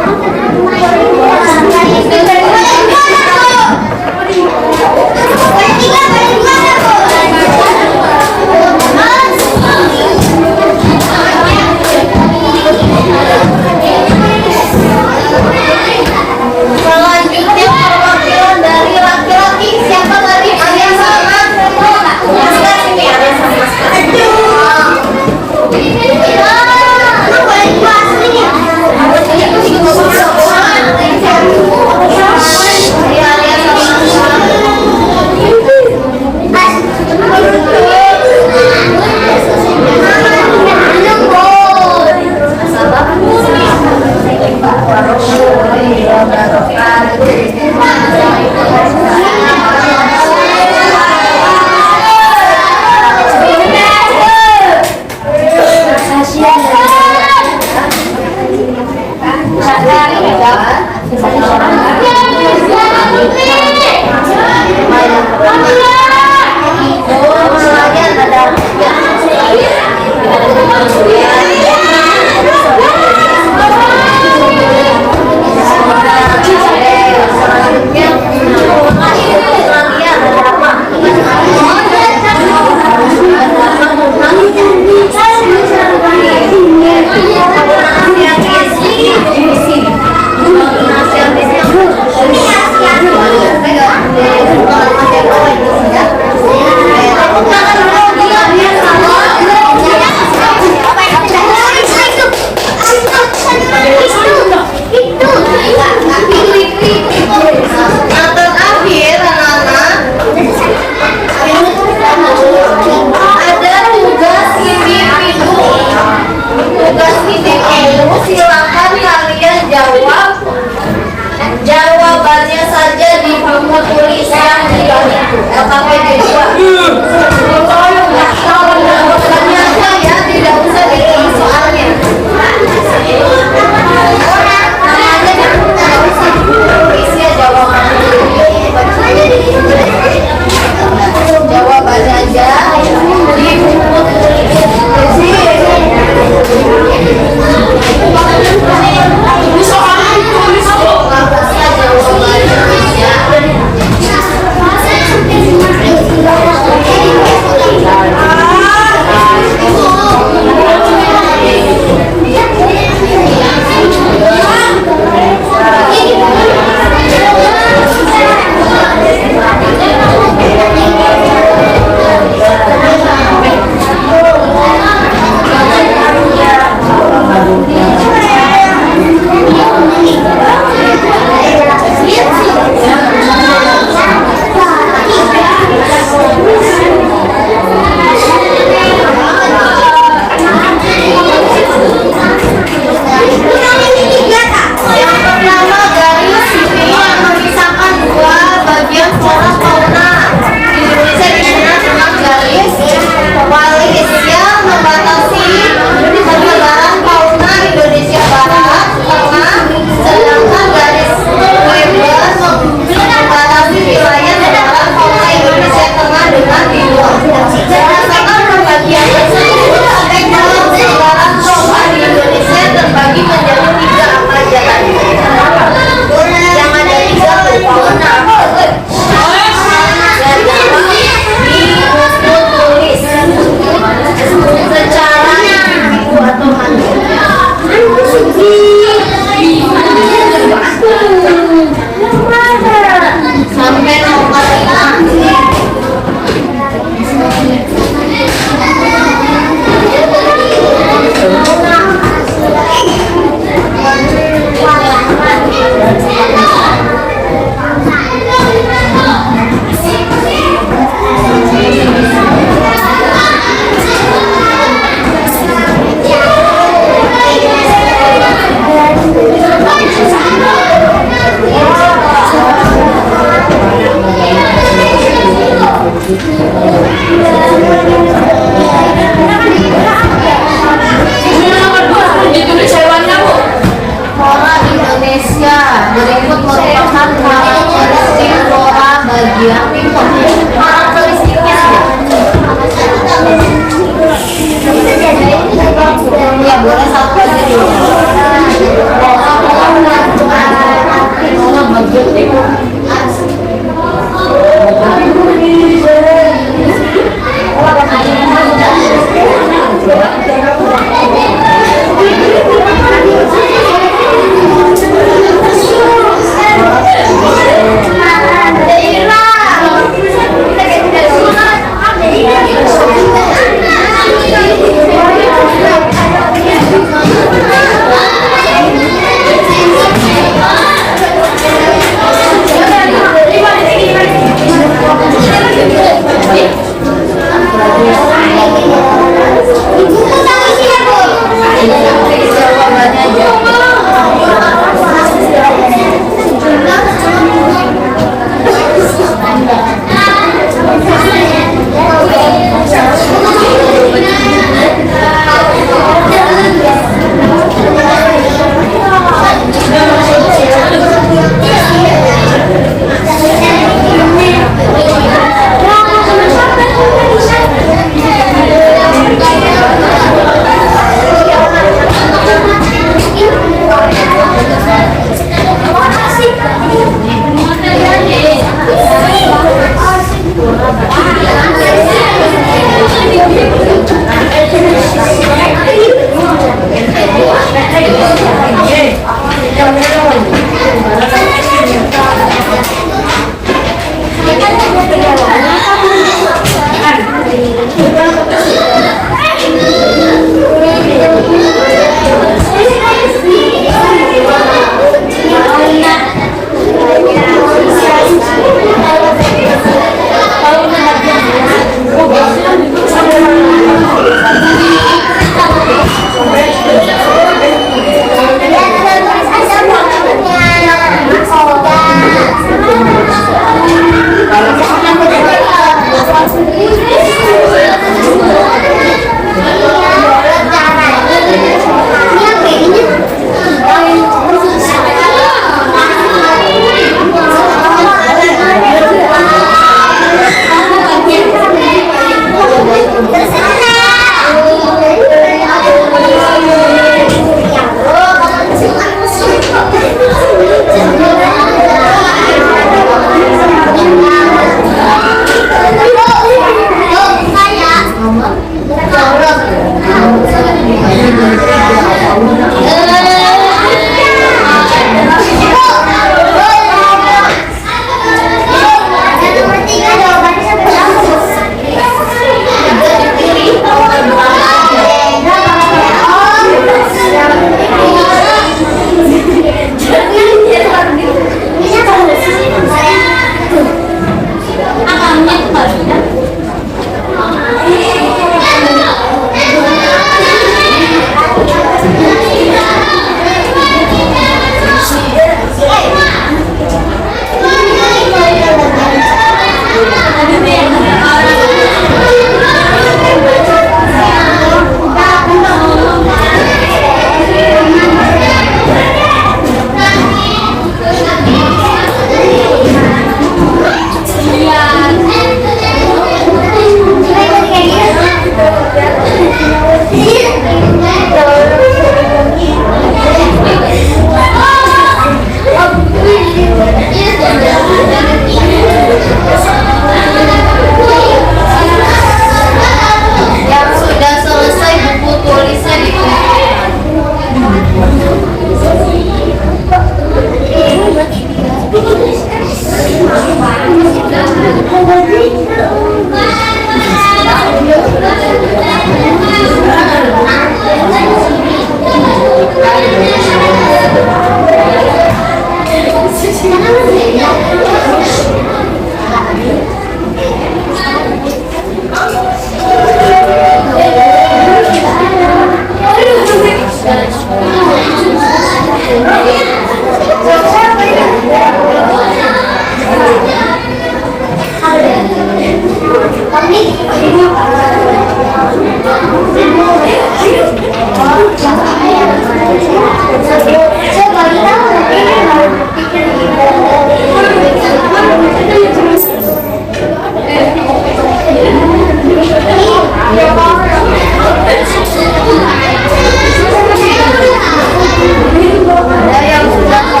Ada yang sudah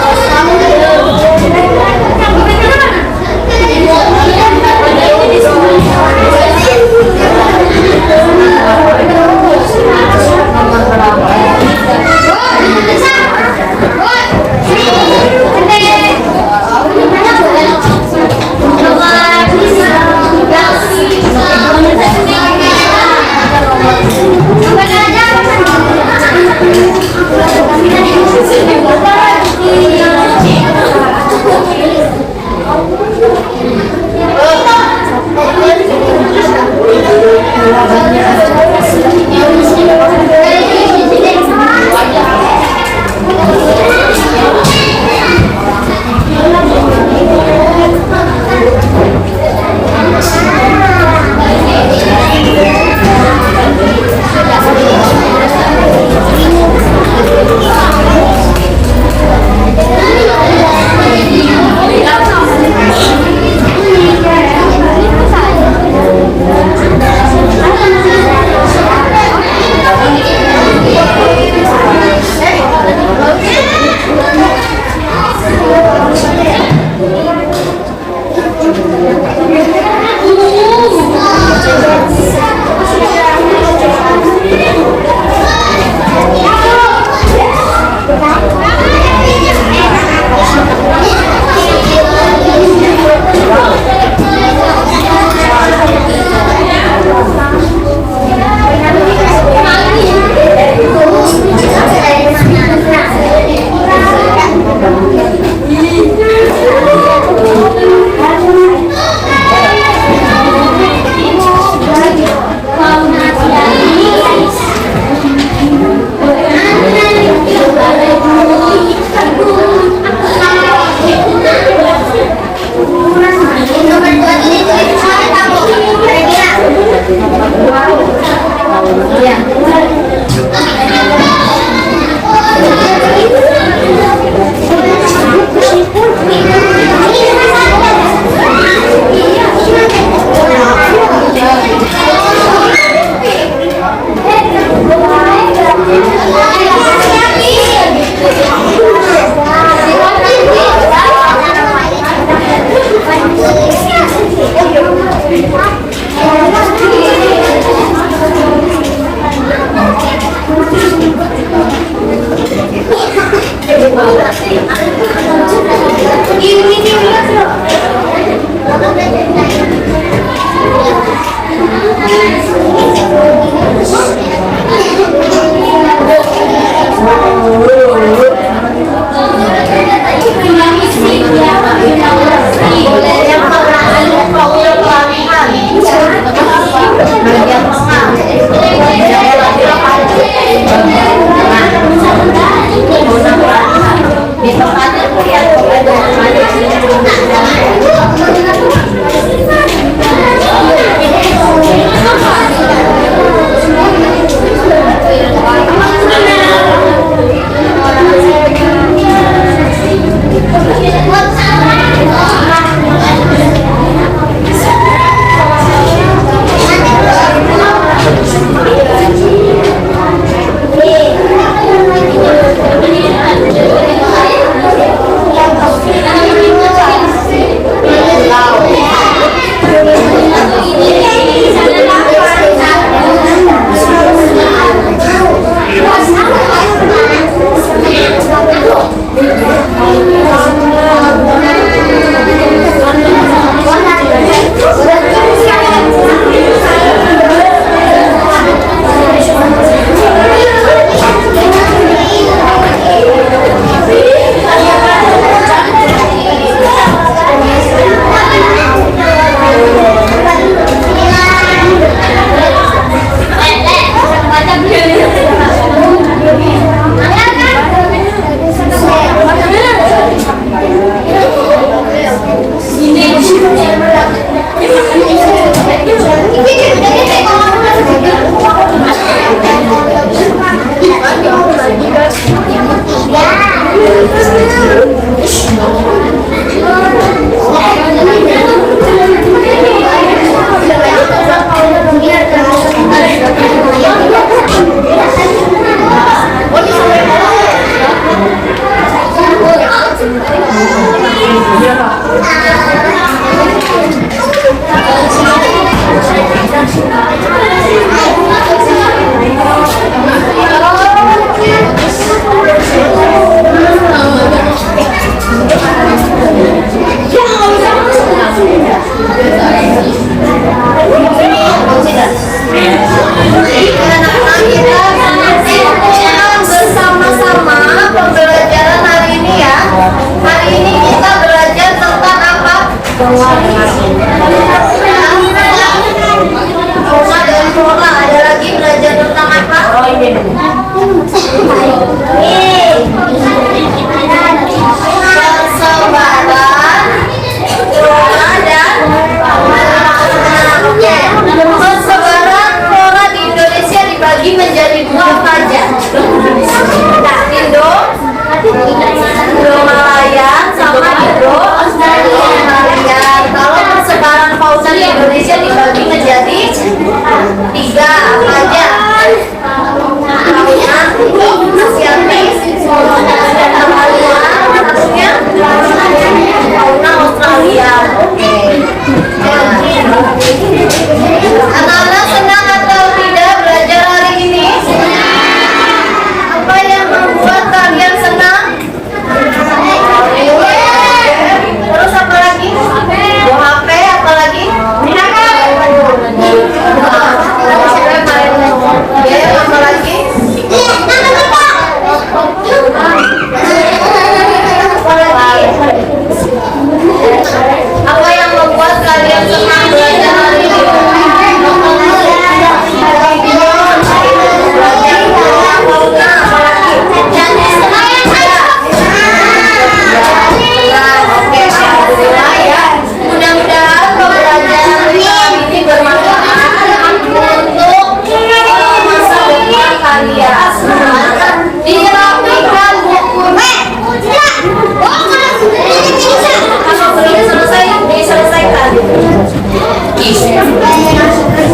yang sudah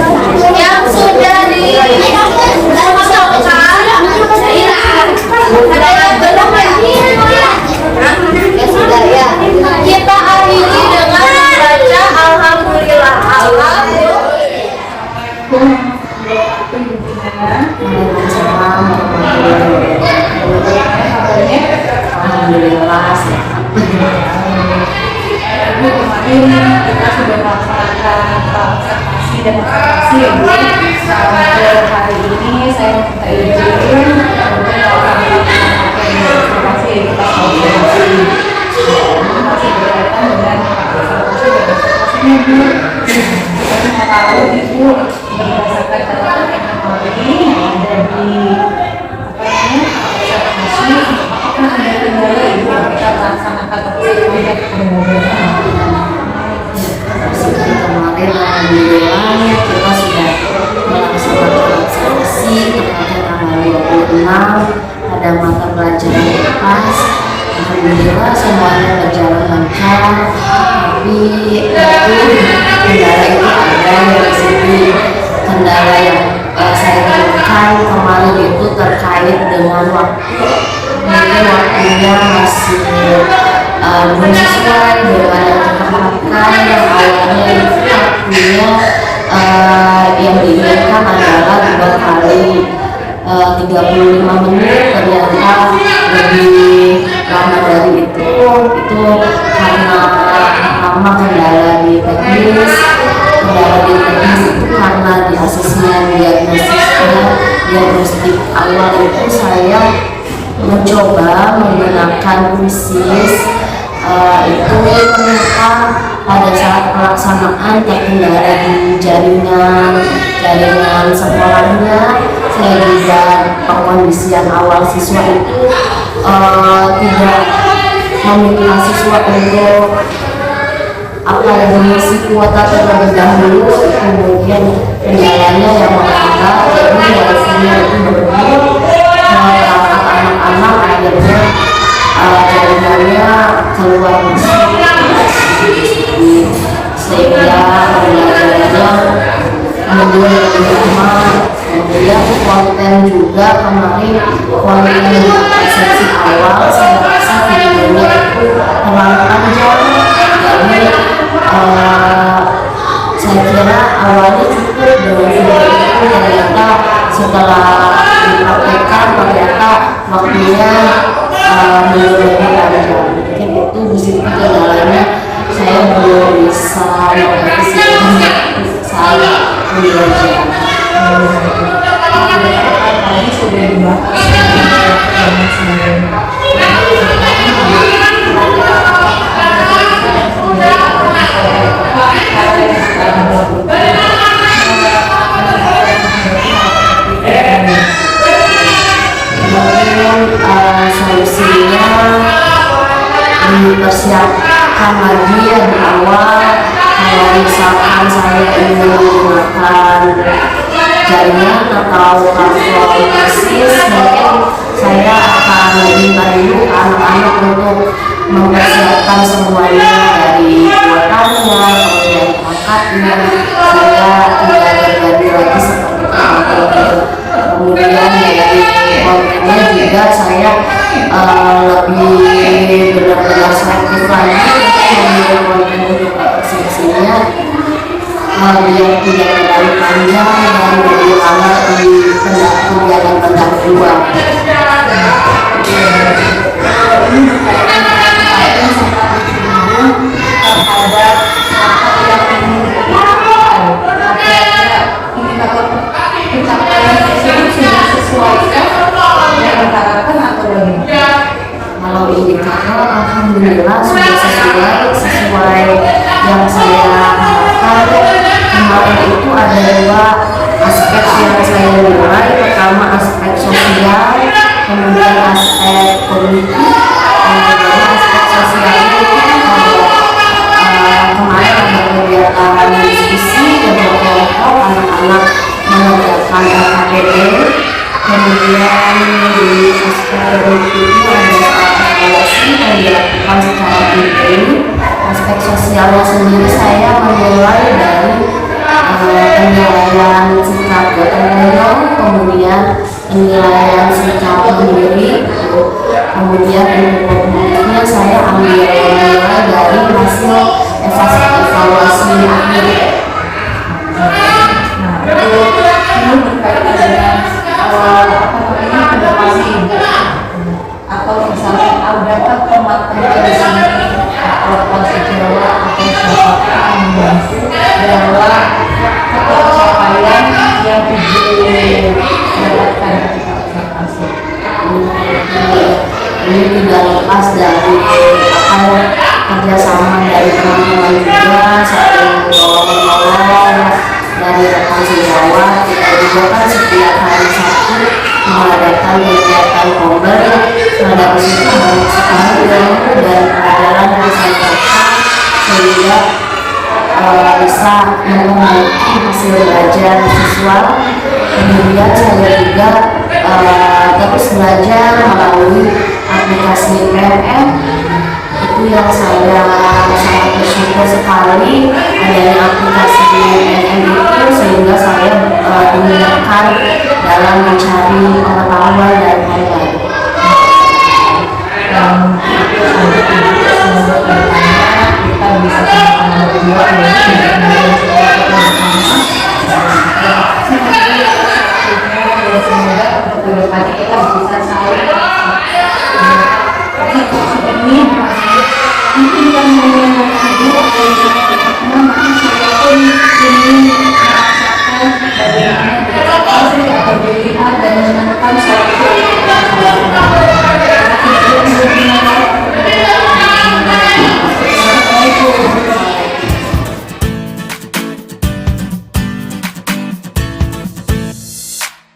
diusulkan ada yang belum ya sudah ya. Kita akhiri dengan membaca alhamdulillah. Kemarin kita sudah melaksanakan observasi dan observasi ya Bu. Untuk hari ini saya minta izin untuk melaksanakan observasi ya kita observasi. Masih berkaitan dengan observasi dan observasinya Bu. Kita mau tahu Ibu berdasarkan data yang kemarin ada di observasi, apakah ada kendala Ibu kita melaksanakan observasi dan kemudian Kemarin alhamdulillah kita sudah melaksanakan observasi tepatnya tanggal 26 pada mata pelajaran IPAS. Alhamdulillah semuanya berjalan lancar, tapi kendala itu ada dari sini. Kendala yang saya temukan kemarin itu terkait dengan waktu. Mungkin waktunya masih belum sesuai dengan yang kita harapkan. Yang awalnya itu waktunya yang diinginkan adalah 2 kali 35 menit, ternyata lebih lama dari itu karena pertama kendala di teknis itu karena di asesmen diagnostik awal itu saya mencoba menggunakan krisis itu ternyata pada saat pelaksanaan terkendala di jaringan sekolahnya. Saya juga pengkondisian awal siswa itu tidak meminta siswa untuk mengisi kuota terlebih dahulu, kemudian kendalanya yang mengapa jadi wifi-nya itu berhenti mengangkat anak-anak, akhirnya jaringannya keluar sehingga pembelajarannya mundur lebih lama. Kemudian konten juga kemarin konten sesi awal saya rasa videonya itu terlalu panjang, jadi saya kira awalnya cukup dengan video itu, ternyata setelah dipraktekkan ternyata waktunya lebih panjang. Mungkin itu disitu kendalanya saya belum bisa mengatasi saat belajar. Tadi sudah dibahas solusinya dipersiapkan lagi ya di awal. Kalau misalkan saya ingin menggunakan jaringan atau platform krisis, mungkin saya akan meminta dulu ke anak-anak untuk mempersiapkan semuanya dari kuotanya, kemudian perangkatnya, sehingga tidak terjadi lagi seperti itu. Kemudian dari kontennya juga saya lebih benar-benar selektif lagi memilih konten untuk eksekusinya biar tidak terlalu panjang dan lebih lama di kegiatan pendahuluan. Kalau indikator alhamdulillah sudah sesuai yang saya harapkan. Kemarin itu ada 2 aspek yang saya nilai. Pertama aspek sosial, kemudian aspek kognitif. Kemudian aspek sosial itu kemarin ada kegiatan diskusi dan kelompok anak-anak mengerjakan LKPD. Kemudian di aspek kognitifnya ada evaluasi yang dilakukan secara rutin. Aspek sosialnya sendiri saya memulai dari penilaian sikap gotong royong, kemudian penilaian sikap mandiri, kemudian ilmu saya ambil nilai dari hasil evaluasi akhir. Ini berkaitan dengan kedepannya ibu, atau misalnya adakah teman kerja di sini atau sejawat atau siapapun yang membantu dalam pencapaian yang ibu dapatkan ketika observasi. Ini tidak lepas dari kerjasama dari teman-teman juga, saling menolong dari rekan sejawat. Kita juga kan setiap hari Sabtu mengadakan kegiatan komber. Nah dari situ banyak sekali ilmu dan pelajaran yang saya dapat sehingga bisa memperbaiki hasil belajar siswa. Kemudian saya juga terus belajar melalui aplikasi PNM. Itu yang saya sangat bersyukur sekali adanya aplikasi PNM itu, sehingga saya dimudahkan dalam mencari pengetahuan dan hal-hal. Kita bisa sama-sama berjuang semoga untuk kedepannya kita bisa saling